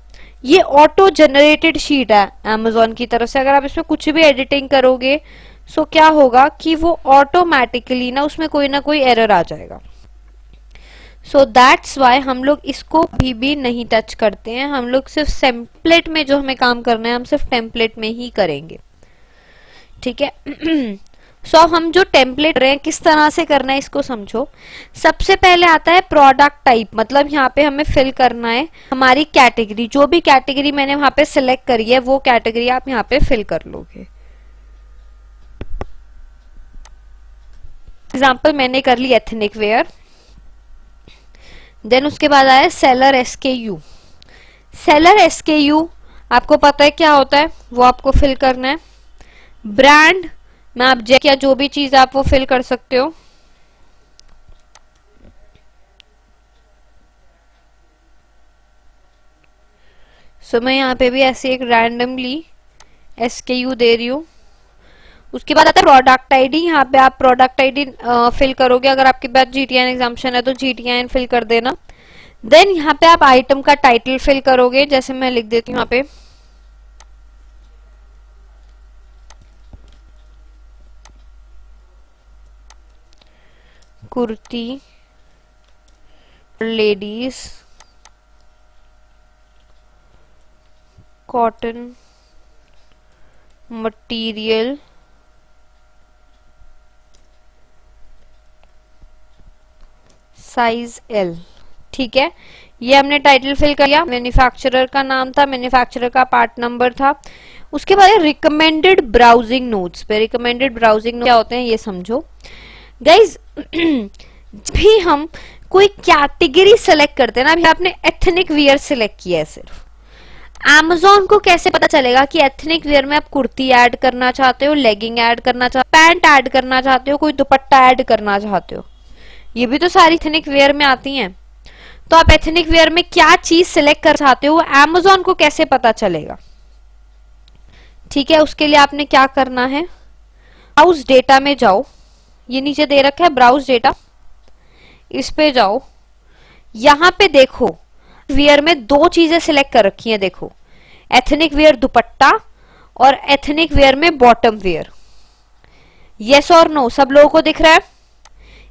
Speaker 1: ये ऑटो जनरेटेड शीट है अमेजोन की तरफ से। अगर आप इसमें कुछ भी एडिटिंग करोगे सो क्या होगा कि वो ऑटोमेटिकली ना उसमें कोई ना कोई एरर आ जाएगा। सो दैट्स वाई हम लोग इसको भी नहीं टच करते हैं। हम लोग सिर्फ टेम्पलेट में जो हमें काम करना है हम सिर्फ टेम्पलेट में ही करेंगे। ठीक है। सो हम जो टेम्पलेट रहे हैं किस तरह से करना है इसको समझो। सबसे पहले आता है प्रोडक्ट टाइप, मतलब यहाँ पे हमें फिल करना है हमारी कैटेगरी। जो भी कैटेगरी मैंने वहां पे सिलेक्ट करी है वो कैटेगरी आप यहाँ पे फिल कर लोगे। एग्जाम्पल मैंने कर ली एथनिक वेयर। देन उसके बाद आया सेलर SKU। सेलर SKU आपको पता है क्या होता है, वो आपको फिल करना है। ब्रांड में आप या जो भी चीज आप वो फिल कर सकते हो। सो मैं यहाँ पे भी ऐसे एक रैंडमली SKU दे रही हूँ। उसके बाद आता है प्रोडक्ट आईडी। यहाँ पे आप प्रोडक्ट आईडी फिल करोगे, अगर आपके पास GTN एग्जाम्पशन है तो GTN फिल कर देना। देन यहाँ पे आप आइटम का टाइटल फिल करोगे, जैसे मैं लिख देती हूँ यहाँ पे kurti ladies cotton material size L। ठीक है, ये हमने टाइटल फिल कर लिया। मैन्युफैक्चरर का नाम था, मैन्युफैक्चरर का पार्ट नंबर था। उसके बाद रिकमेंडेड ब्राउजिंग नोट्स पे, रिकमेंडेड ब्राउजिंग क्या होते हैं ये समझो गाइज। भी हम कोई कैटेगरी सेलेक्ट करते हैं ना, अभी आपने एथनिक वियर सिलेक्ट किया है सिर्फ, Amazon को कैसे पता चलेगा कि एथनिक वियर में आप कुर्ती ऐड करना चाहते हो, लेगिंग ऐड करना चाहते हो, पैंट ऐड करना चाहते हो, कोई दुपट्टा ऐड करना चाहते हो? ये भी तो सारी एथनिक वेयर में आती हैं। तो आप एथनिक वेयर में क्या चीज सिलेक्ट कर चाहते हो, Amazon को कैसे पता चलेगा? ठीक है, उसके लिए आपने क्या करना है, ब्राउज डेटा में जाओ, ये नीचे दे रखा है ब्राउज डेटा, इस पे जाओ। यहां पे देखो वियर में दो चीजें सिलेक्ट कर रखी हैं, देखो एथनिक वेयर दुपट्टा और एथनिक वेयर में बॉटम वेयर। यस और नो सब लोगों को दिख रहा है?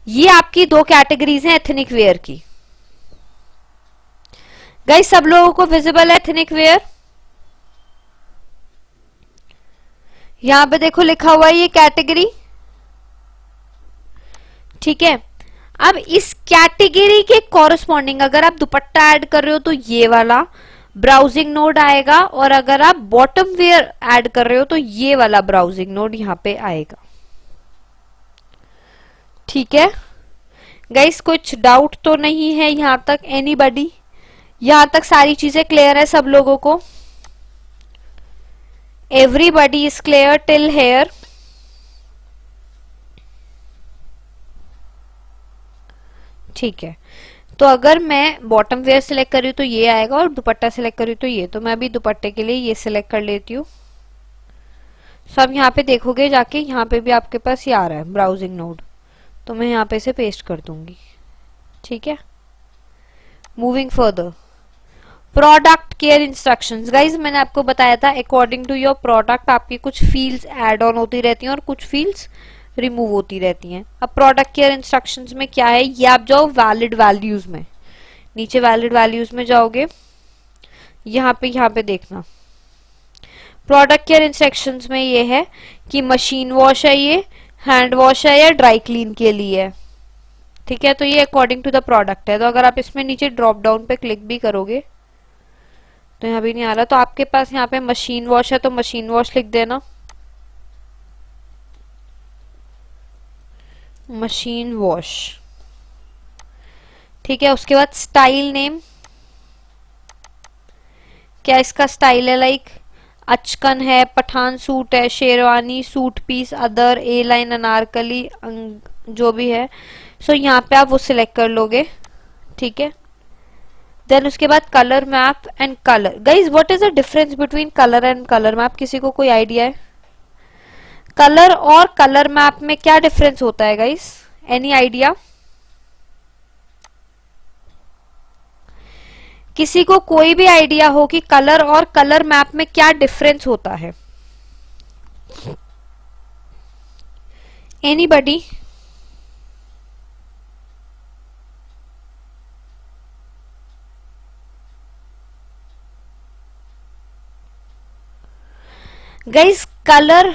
Speaker 1: ये आपकी दो कैटेगरीज हैं एथनिक वेयर की। गाइस सब लोगों को विजिबल है एथनिक वेयर? यहां पे देखो लिखा हुआ है ये कैटेगरी। ठीक है, अब इस कैटेगरी के कॉरस्पॉन्डिंग अगर आप दुपट्टा ऐड कर रहे हो तो ये वाला ब्राउजिंग नोड आएगा, और अगर आप बॉटम वेयर ऐड कर रहे हो तो ये वाला ब्राउजिंग नोड यहां पे आएगा। ठीक है गाइस, कुछ डाउट तो नहीं है यहां तक? एनीबॉडी? यहां तक सारी चीजें क्लियर है सब लोगों को? Everybody is clear till hair? ठीक है, तो अगर मैं बॉटम वेयर सिलेक्ट करी तो ये आएगा और दुपट्टा सिलेक्ट करी तो ये, तो मैं अभी दुपट्टे के लिए ये सिलेक्ट कर लेती हूँ। सब यहाँ पे देखोगे जाके, यहाँ पे भी आपके पास ये आ रहा है ब्राउजिंग नोड, तो मैं यहाँ पे से पेस्ट कर दूंगी। ठीक है, moving further, product care instructions. Guys मैंने आपको बताया था अकॉर्डिंग टू योर प्रोडक्ट आपकी कुछ फील्ड्स ऐड ऑन होती रहती हैं और कुछ फील्ड्स रिमूव होती रहती हैं। अब प्रोडक्ट केयर इंस्ट्रक्शंस में क्या है, ये आप जाओ वैलिड वैल्यूज में, नीचे वैलिड वैल्यूज में जाओगे, यहाँ पे देखना प्रोडक्ट केयर इंस्ट्रक्शंस में ये है कि मशीन वॉश है, ये हैंड वॉश है या ड्राई क्लीन के लिए है। ठीक है, तो ये अकॉर्डिंग टू द प्रोडक्ट है। तो अगर आप इसमें नीचे ड्रॉप डाउन पे क्लिक भी करोगे तो यहाँ भी नहीं आ रहा, तो आपके पास यहाँ पे मशीन वॉश है तो मशीन वॉश लिख देना, मशीन वॉश। ठीक है, उसके बाद स्टाइल नेम, क्या इसका स्टाइल है, लाइक अचकन है, पठान सूट है, शेरवानी, सूट पीस, अदर, ए लाइन, अनारकली, जो भी है। सो यहाँ पे आप वो सिलेक्ट कर लोगे। ठीक है, देन उसके बाद colour map and colour. Guys what is the difference between colour and colour map? किसी को कोई आइडिया है? कलर और कलर मैप में क्या डिफरेंस होता है गाइज? Any idea? किसी को कोई भी आइडिया हो कि कलर और कलर मैप में क्या डिफरेंस होता है? एनीबॉडी? गाइस कलर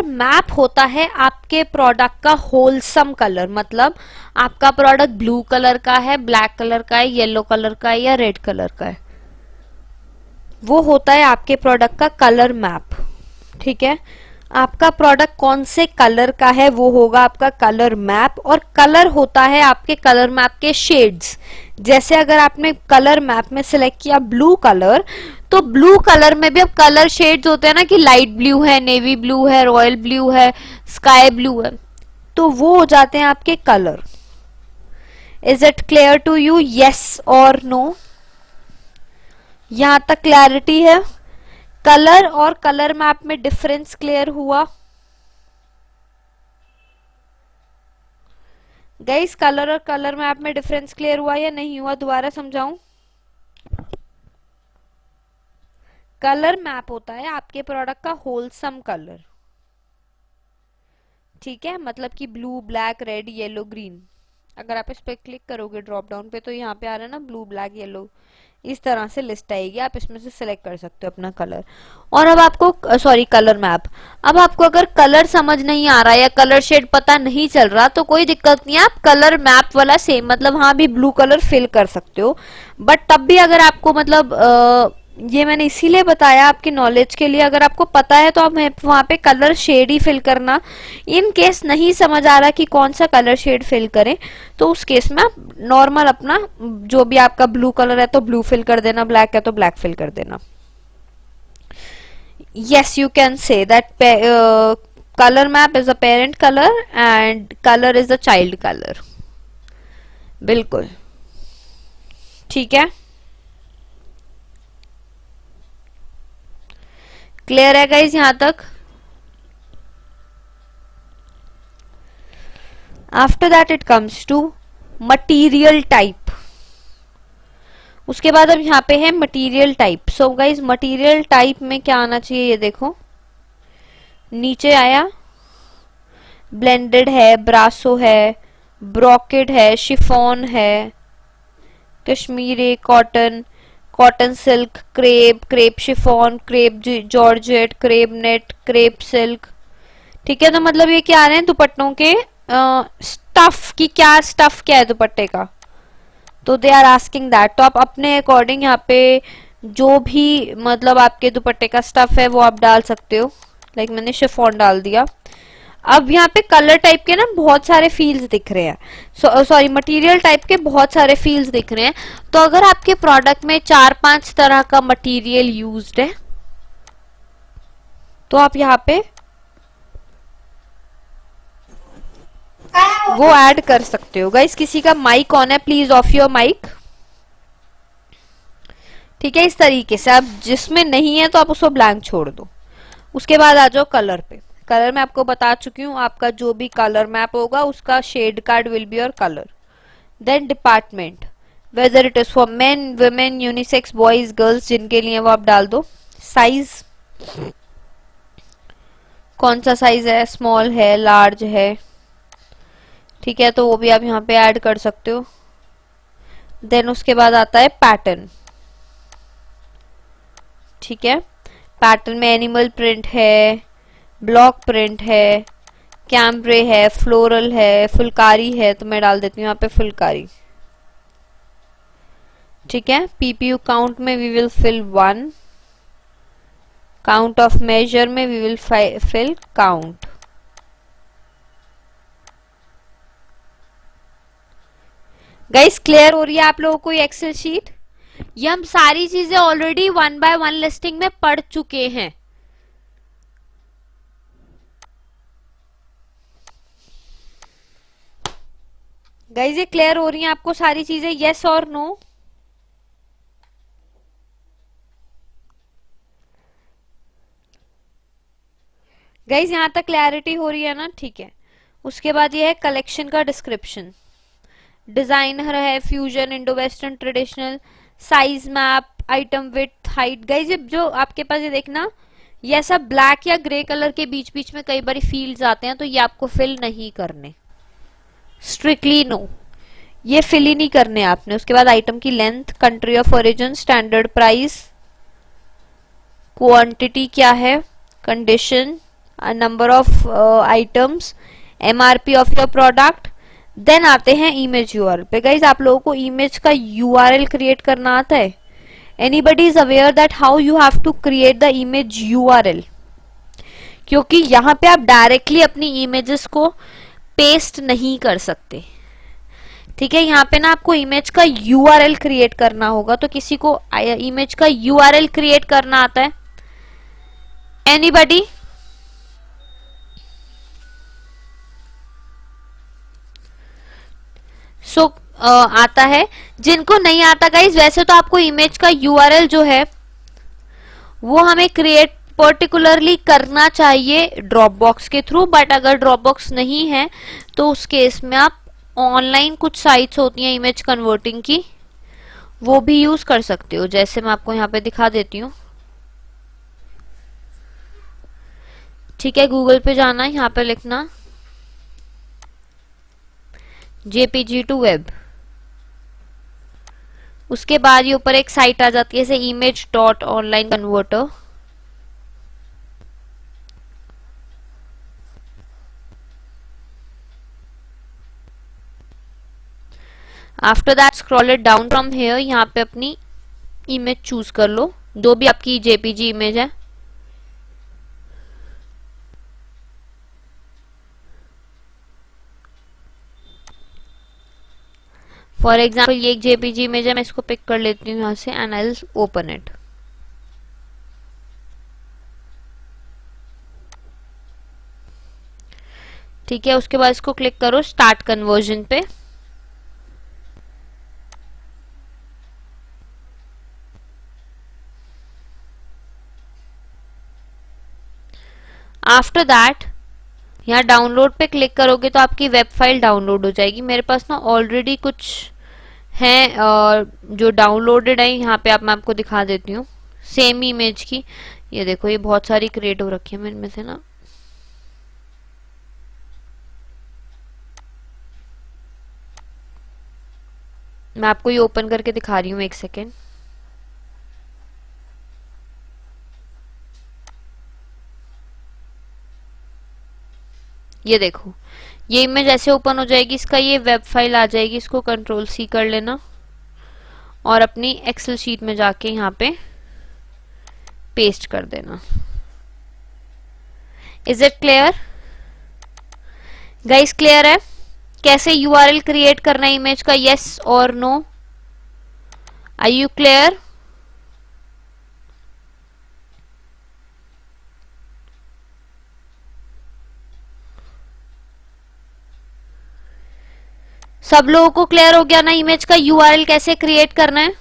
Speaker 1: मैप होता है आपके प्रोडक्ट का होलसम कलर, मतलब आपका प्रोडक्ट ब्लू कलर का है, ब्लैक कलर का है, येलो कलर का है या रेड कलर का है, वो होता है आपके प्रोडक्ट का कलर मैप। ठीक है, आपका प्रोडक्ट कौन से कलर का है वो होगा आपका कलर मैप, और कलर होता है आपके कलर मैप के शेड्स। जैसे अगर आपने कलर मैप में सिलेक्ट किया ब्लू कलर तो ब्लू कलर में भी अब कलर शेड्स होते हैं ना, कि लाइट ब्लू है, नेवी ब्लू है, रॉयल ब्लू है, स्काई ब्लू है, तो वो हो जाते हैं आपके colour. Is it clear to you? Yes और नो? यहां तक क्लैरिटी है? कलर और कलर मैप में डिफरेंस क्लियर हुआ? गाइस कलर और कलर मैप में डिफरेंस क्लियर हुआ या नहीं हुआ? दोबारा समझाऊं? कलर मैप होता है आपके प्रोडक्ट का होलसम कलर, ठीक है, मतलब कि blue, black, red, yellow, green. अगर आप इस पे क्लिक करोगे ड्रॉप डाउन पे तो यहाँ पे आ रहा है ना ब्लू, ब्लैक, येलो, इस तरह से लिस्ट आएगी, आप इसमें से सिलेक्ट कर सकते हो अपना कलर। और अब आपको सॉरी कलर मैप, अब आपको अगर कलर समझ नहीं आ रहा या कलर शेड पता नहीं चल रहा तो कोई दिक्कत नहीं है, आप कलर मैप वाला सेम मतलब हाँ भी ब्लू कलर फिल कर सकते हो, बट तब भी अगर आपको मतलब ये मैंने इसीलिए बताया आपकी नॉलेज के लिए, अगर आपको पता है तो आप वहां पे कलर शेड ही फिल करना। इन केस नहीं समझ आ रहा कि कौन सा कलर शेड फिल करें तो उस केस में आप नॉर्मल अपना जो भी आपका ब्लू कलर है तो ब्लू फिल कर देना, ब्लैक है तो ब्लैक फिल कर देना। Yes you can say that colour map is a parent colour and colour is the child colour. बिल्कुल ठीक है, क्लियर है गाइज यहां तक? After that it comes to material type. उसके बाद अब यहाँ पे है material type. So guys material type में क्या आना चाहिए, ये देखो नीचे आया, ब्लेंडेड है, ब्रासो है, ब्रोकेड है, शिफॉन है, Kashmiri, cotton, cotton silk, crepe, crepe chiffon, crepe georgette, crepe net, crepe silk. ठीक है, तो मतलब ये क्या आ रहे हैं दुपट्टों के स्टफ की, क्या स्टफ क्या है दुपट्टे का, तो दे आर आस्किंग दैट। तो आप अपने अकॉर्डिंग यहाँ पे जो भी मतलब आपके दुपट्टे का स्टफ है वो आप डाल सकते हो, लाइक मैंने शिफॉन डाल दिया। अब यहाँ पे कलर टाइप के ना बहुत सारे फील्ड्स दिख रहे हैं, सॉरी मटेरियल टाइप के बहुत सारे फील्ड्स दिख रहे हैं। तो अगर आपके प्रोडक्ट में 4-5 तरह का मटेरियल यूज्ड है तो आप यहाँ पे वो ऐड कर सकते हो। गाइस किसी का माइक ऑन है, प्लीज ऑफ योर माइक। ठीक है, इस तरीके से आप जिसमें नहीं है तो आप उसको ब्लैंक छोड़ दो। उसके बाद आ जाओ कलर पे। कलर मैं आपको बता चुकी हूँ, आपका जो भी कलर मैप होगा उसका shade card will be your colour. Then department, whether it is for men, women, unisex, boys, girls, जिनके लिए वो आप डाल दो। साइज, कौन सा साइज है, स्मॉल है, लार्ज है, ठीक है, तो वो भी आप यहाँ पे ऐड कर सकते हो। देन उसके बाद आता है पैटर्न। ठीक है, पैटर्न में एनिमल प्रिंट है, ब्लॉक प्रिंट है, कैमरे है, फ्लोरल है, फुलकारी है, तो मैं डाल देती हूँ यहाँ पे फुलकारी। ठीक है, पीपीयू काउंट में we will fill 1, count of measure में we will fill count. Guys clear हो रही है आप लोगों को ये एक्सेल शीट? ये हम सारी चीजें ऑलरेडी 1 by 1 लिस्टिंग में पढ़ चुके हैं। गाइस ये क्लियर हो रही हैं आपको सारी चीजें, यस और नो? गाइस यहां तक क्लैरिटी हो रही है ना? ठीक है, उसके बाद ये है कलेक्शन का डिस्क्रिप्शन। डिजाइनर है, fusion, Indo western, traditional, size map, item width, height. Guys जो आपके पास ये देखना, ये ऐसा ब्लैक या ग्रे कलर के बीच बीच में कई बार फील्ड्स आते हैं, तो ये आपको फिल नहीं करने, स्ट्रिक्टली नो, ये फिल ही नहीं करने आपने। उसके बाद आइटम की length, country of origin, standard price, quantity क्या है, condition, number of items, MRP of your product. Then आते हैं इमेज यूआरएल पे। गाइज आप लोगों को इमेज का यूआरएल क्रिएट करना आता है? Anybody is aware that how you have to create the image URL? क्योंकि यहाँ पे आप डायरेक्टली अपनी इमेजेस को पेस्ट नहीं कर सकते। ठीक है, यहाँ पे ना आपको इमेज का यूआरएल क्रिएट करना होगा। तो किसी को इमेज का यूआरएल क्रिएट करना आता है? एनीबडी? सो आता है। जिनको नहीं आता गाइज, वैसे तो आपको इमेज का यूआरएल जो है वो हमें क्रिएट पर्टिकुलरली करना चाहिए ड्रॉप बॉक्स के थ्रू, बट अगर ड्रॉप बॉक्स नहीं है तो उस केस में आप ऑनलाइन कुछ साइट्स होती हैं इमेज कन्वर्टिंग की, वो भी यूज कर सकते हो। जैसे मैं आपको यहाँ पे दिखा देती हूँ। ठीक है, गूगल पे जाना है, यहाँ पे लिखना JPG to वेब। उसके बाद ये ऊपर एक साइट आ जाती है जैसे image.online-converter। After that scroll it down from here, यहाँ पे अपनी इमेज चूज कर लो, जो भी आपकी जेपीजी इमेज है। फॉर एग्जाम्पल ये एक जेपीजी इमेज है, मैं इसको पिक कर लेती हूँ यहाँ से and I will open it. ठीक है, उसके बाद इसको क्लिक करो स्टार्ट कन्वर्जन पे। आफ्टर दैट यहाँ डाउनलोड पे क्लिक करोगे तो आपकी वेब फाइल डाउनलोड हो जाएगी। मेरे पास ना ऑलरेडी कुछ हैं जो डाउनलोडेड है, यहाँ पे मैं आपको दिखा देती हूँ सेम इमेज की। ये देखो, ये बहुत सारी क्रिएट हो रखी है मेरे में से ना। मैं आपको ये ओपन करके दिखा रही हूँ, एक सेकेंड। ये देखो, ये इमेज ऐसे ओपन हो जाएगी, इसका ये वेब फाइल आ जाएगी। इसको Ctrl+C कर लेना और अपनी एक्सेल शीट में जाके यहाँ पे पेस्ट कर देना। Is it clear guys? Clear है कैसे यूआरएल क्रिएट करना है इमेज का? यस और नो? Are you clear? सब लोगों को क्लियर हो गया ना इमेज का यूआरएल कैसे क्रिएट करना है?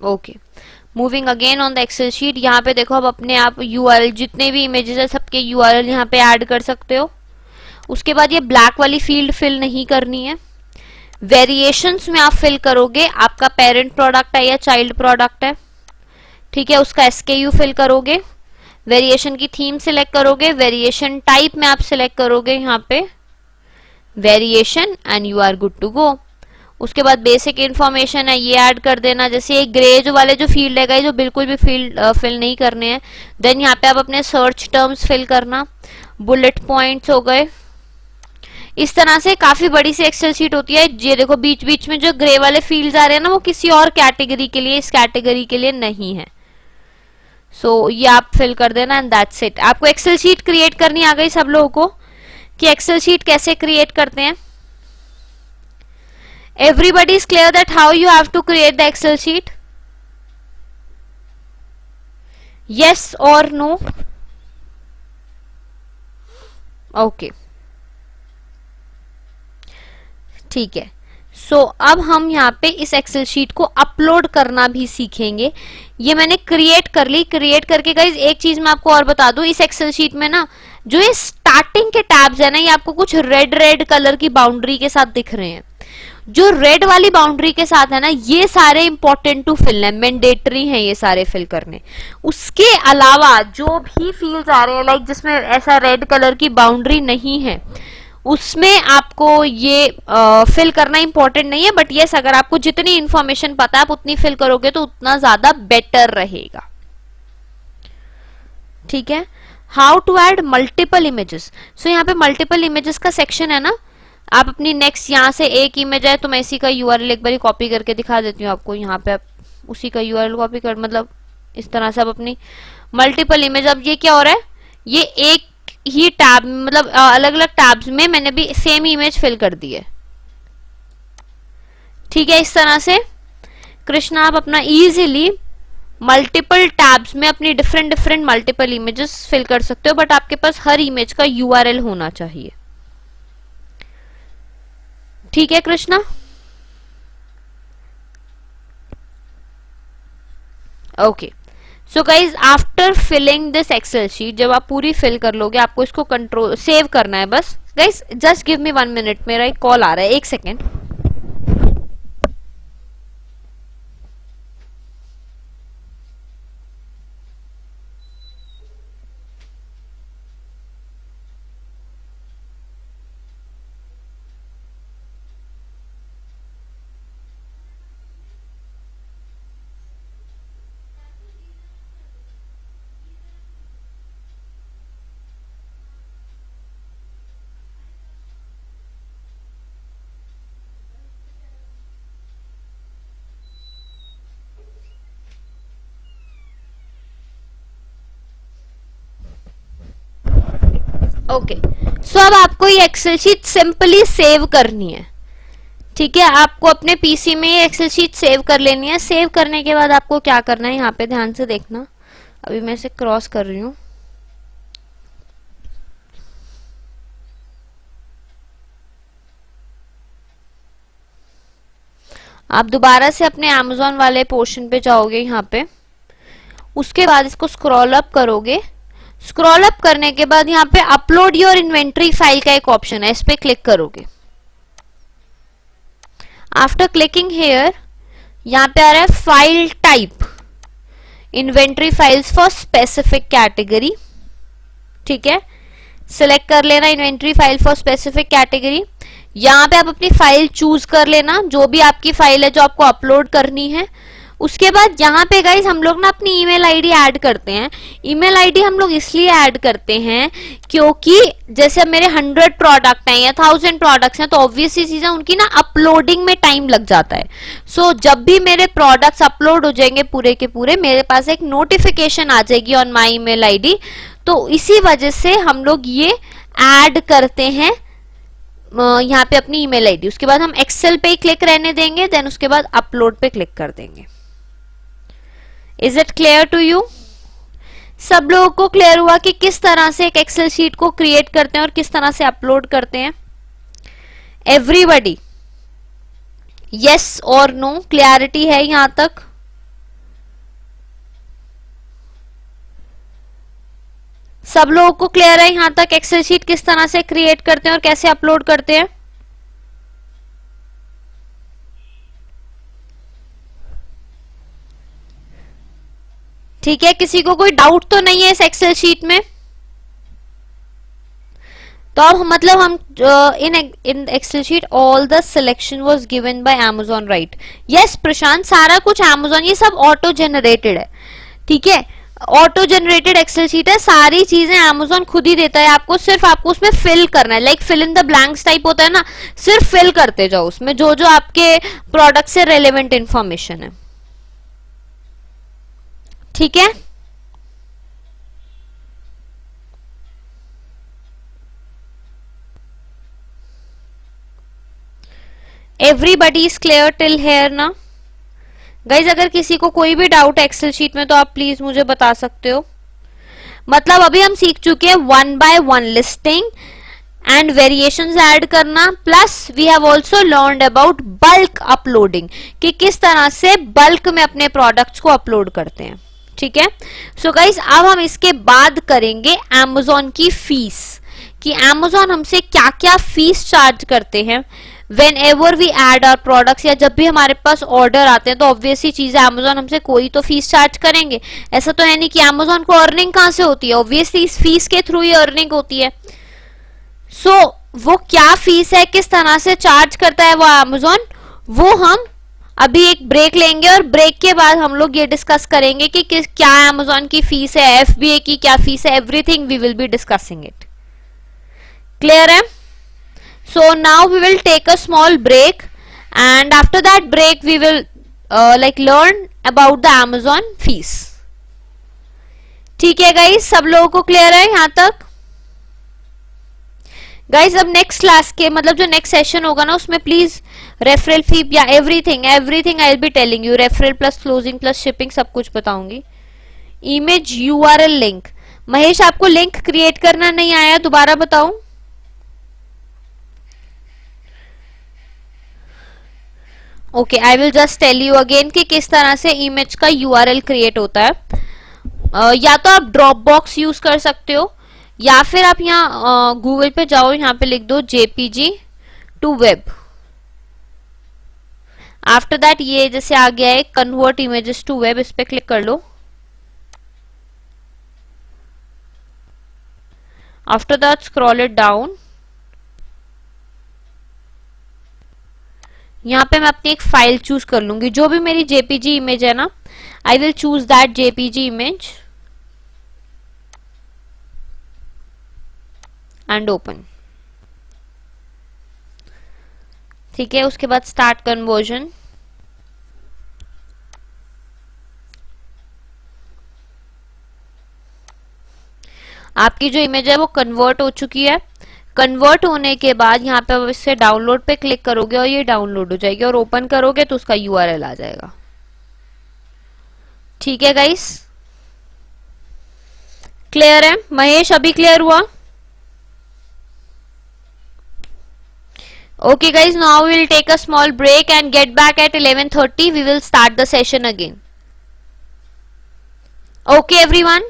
Speaker 1: Okay, moving again on the Excel sheet. यहाँ पे देखो, अब अपने आप यूआरएल जितने भी इमेजेस है सबके यूआरएल यहाँ पे ऐड कर सकते हो। उसके बाद ये ब्लैक वाली फील्ड फिल नहीं करनी है। वेरिएशंस में आप फिल करोगे आपका पेरेंट प्रोडक्ट है या चाइल्ड प्रोडक्ट है। ठीक है, उसका SKU फिल करोगे, वेरिएशन की थीम सिलेक्ट करोगे, वेरिएशन टाइप में आप सिलेक्ट करोगे यहाँ पे variation and you are good to go. उसके बाद बेसिक इंफॉर्मेशन है ये ऐड कर देना, जैसे ये ग्रे जो वाले जो फील्ड है जो बिल्कुल भी फील्ड फिल नहीं करने हैं। देन यहाँ पे आप अपने सर्च टर्म्स फिल करना, बुलेट पॉइंट्स हो गए। इस तरह से काफी बड़ी सी एक्सेल शीट होती है। ये देखो, बीच बीच में जो ग्रे वाले फील्ड्स आ रहे हैं ना, वो किसी और कैटेगरी के लिए, इस कैटेगरी के लिए नहीं है। सो ये आप फिल कर देना एंड दैट्स इट। आपको एक्सेल शीट क्रिएट करनी आ गई सब लोगों को कि एक्सेल शीट कैसे क्रिएट करते हैं? Everybody is clear that how you have to create the Excel sheet? Yes or no? Okay. ठीक है। सो अब हम यहाँ पे इस एक्सेल शीट को अपलोड करना भी सीखेंगे। ये मैंने क्रिएट कर ली। क्रिएट करके गाइस एक चीज मैं आपको और बता दूं, इस एक्सेल शीट में ना जो ये स्टार्टिंग के टैब्स है ना, ये आपको कुछ रेड रेड कलर की बाउंड्री के साथ दिख रहे हैं। जो रेड वाली बाउंड्री के साथ है ना, ये सारे इंपॉर्टेंट टू फिल है, मैंडेटरी है ये सारे फिल करने। उसके अलावा जो भी फील्ड्स आ रहे हैं लाइक जिसमें ऐसा रेड कलर की बाउंड्री नहीं है, उसमें आपको ये फिल करना इंपॉर्टेंट नहीं है। बट यस, अगर आपको जितनी इंफॉर्मेशन पता है आप उतनी फिल करोगे तो उतना ज्यादा बेटर रहेगा। ठीक है। How to add multiple images. So यहाँ पे मल्टीपल इमेजेस का सेक्शन है ना, आप अपनी नेक्स्ट यहाँ से एक इमेज है तो मैं इसी का यूआरएल एक बार कॉपी करके दिखा देती हूँ आपको। यहाँ पे आप उसी का यूआरएल कॉपी कर, मतलब इस तरह से आप अपनी मल्टीपल इमेज, अब ये क्या हो रहा है, ये एक ही टैब मतलब अलग अलग टैब्स में मैंने भी सेम इमेज फिल कर दी है। ठीक है, इस तरह से कृष्णा आप अपना इजीली मल्टीपल टैब्स में अपनी different different multiple images fill कर सकते हो, बट आपके पास हर इमेज का यूआरएल होना चाहिए। ठीक है Krishna, okay. So guys after filling this Excel sheet, जब आप पूरी फिल कर लोगे, आपको इसको कंट्रोल सेव करना है बस। Guys just give me 1 minute, मेरा एक कॉल आ रहा है, 1 सेकेंड। ओके, सो अब आपको ये एक्सेल शीट सिंपली सेव करनी है। ठीक है, आपको अपने पीसी में ये एक्सेल शीट सेव कर लेनी है। सेव करने के बाद आपको क्या करना है, यहाँ पे ध्यान से देखना, अभी मैं इसे क्रॉस कर रही हूँ। आप दोबारा से अपने Amazon वाले पोर्शन पे जाओगे, यहाँ पे उसके बाद इसको स्क्रॉल अप करोगे। स्क्रॉल अप करने के बाद यहाँ पे अपलोड योर इन्वेंट्री फाइल का एक ऑप्शन है, इस पे क्लिक करोगे। आफ्टर क्लिकिंग हेयर, यहाँ पे आ रहा है file type inventory files for specific category. ठीक है, सिलेक्ट कर लेना inventory file for specific category. यहाँ पे आप अपनी फाइल चूज कर लेना, जो भी आपकी फाइल है जो आपको अपलोड करनी है। उसके बाद यहाँ पे गाइस हम लोग ना अपनी ईमेल आईडी ऐड करते हैं। ईमेल आईडी हम लोग इसलिए ऐड करते हैं क्योंकि जैसे मेरे 100 प्रोडक्ट हैं या 1000 प्रोडक्ट्स हैं, तो ऑब्वियसली चीजें उनकी ना अपलोडिंग में टाइम लग जाता है। सो जब भी मेरे प्रोडक्ट्स अपलोड हो जाएंगे पूरे के पूरे, मेरे पास एक नोटिफिकेशन आ जाएगी ऑन माई ईमेल आईडी। तो इसी वजह से हम लोग ये ऐड करते हैं यहाँ पे अपनी ईमेल आईडी। उसके बाद हम एक्सेल पे ही क्लिक रहने देंगे, देन उसके बाद अपलोड पे क्लिक कर देंगे। Is it clear to you? सब लोगों को क्लियर हुआ कि किस तरह से एक एक्सेल शीट को क्रिएट करते हैं और किस तरह से अपलोड करते हैं? एवरीबडी यस और नो, क्लैरिटी है यहां तक? सब लोगों को क्लियर है यहां तक एक्सेल शीट किस तरह से क्रिएट करते हैं और कैसे अपलोड करते हैं? ठीक है, किसी को कोई डाउट तो नहीं है इस एक्सेल शीट में? तो अब मतलब हम in Excel sheet all the selection was given by Amazon, right? Yes Prashant, सारा कुछ Amazon, ये सब ऑटो जनरेटेड है। ठीक है, ऑटो जनरेटेड एक्सेल शीट है, सारी चीजें Amazon खुद ही देता है आपको, सिर्फ आपको उसमें फिल करना है। Like fill in the blanks type होता है ना, सिर्फ फिल करते जाओ उसमें जो जो आपके प्रोडक्ट से रेलेवेंट इंफॉर्मेशन है। ठीक है, everybody is clear till hair ना? गाइज अगर किसी को कोई भी डाउट है एक्सेल शीट में तो आप प्लीज मुझे बता सकते हो। मतलब अभी हम सीख चुके हैं 1 by 1 listing and variations add करना, plus we have also learned about bulk uploading, कि किस तरह से बल्क में अपने प्रोडक्ट्स को अपलोड करते हैं। ठीक है, सो गाइज अब हम इसके बाद करेंगे Amazon की फीस, कि Amazon हमसे क्या क्या फीस चार्ज करते हैं whenever we add our products, या जब भी हमारे पास ऑर्डर आते हैं तो ऑब्वियसली चीज है Amazon हमसे कोई तो फीस चार्ज करेंगे। ऐसा तो है नहीं कि Amazon को अर्निंग कहां से होती है, ऑब्वियसली इस फीस के थ्रू ही अर्निंग होती है। सो वो क्या फीस है, किस तरह से चार्ज करता है वो Amazon, वो हम अभी एक ब्रेक लेंगे और ब्रेक के बाद हम लोग ये डिस्कस करेंगे कि क्या Amazon की फीस है, FBA की क्या फीस है, everything we will be discussing it. Clear है? So now we will take a small break, and after that break we will like learn about the Amazon fees. ठीक है guys, सब लोगों को क्लियर है यहाँ तक? गाइस अब नेक्स्ट क्लास के मतलब जो नेक्स्ट सेशन होगा ना उसमें प्लीज रेफरल फी या everything everything I will be telling you, referral plus closing plus shipping सब कुछ बताऊंगी। इमेज यूआरएल लिंक, महेश आपको लिंक क्रिएट करना नहीं आया, दोबारा बताऊं? Okay, I will just tell you again कि किस तरह से इमेज का यूआरएल क्रिएट होता है। या तो आप ड्रॉप बॉक्स यूज कर सकते हो या फिर आप यहाँ गूगल पे जाओ, यहाँ पे लिख दो JPG to web. After that ये जैसे आ गया है कन्वर्ट इमेजेस टू वेब, इस पे क्लिक कर लो। After that scroll it down. यहाँ पे मैं अपनी एक फाइल चूज कर लूंगी, जो भी मेरी जेपीजी इमेज है ना, I will choose that JPG image and open. ठीक है, उसके बाद स्टार्ट कन्वर्जन। आपकी जो इमेज है वो कन्वर्ट हो चुकी है। कन्वर्ट होने के बाद यहाँ पे आप इससे डाउनलोड पे क्लिक करोगे और ये डाउनलोड हो जाएगी, और ओपन करोगे तो उसका यूआरएल आ जाएगा। ठीक है गाइस, क्लियर है? महेश अभी क्लियर हुआ? Okay guys, now we will take a small break and get back at 11:30. We will start the session again. Okay everyone?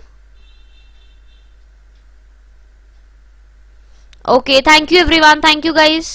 Speaker 1: Okay, thank you everyone. Thank you guys.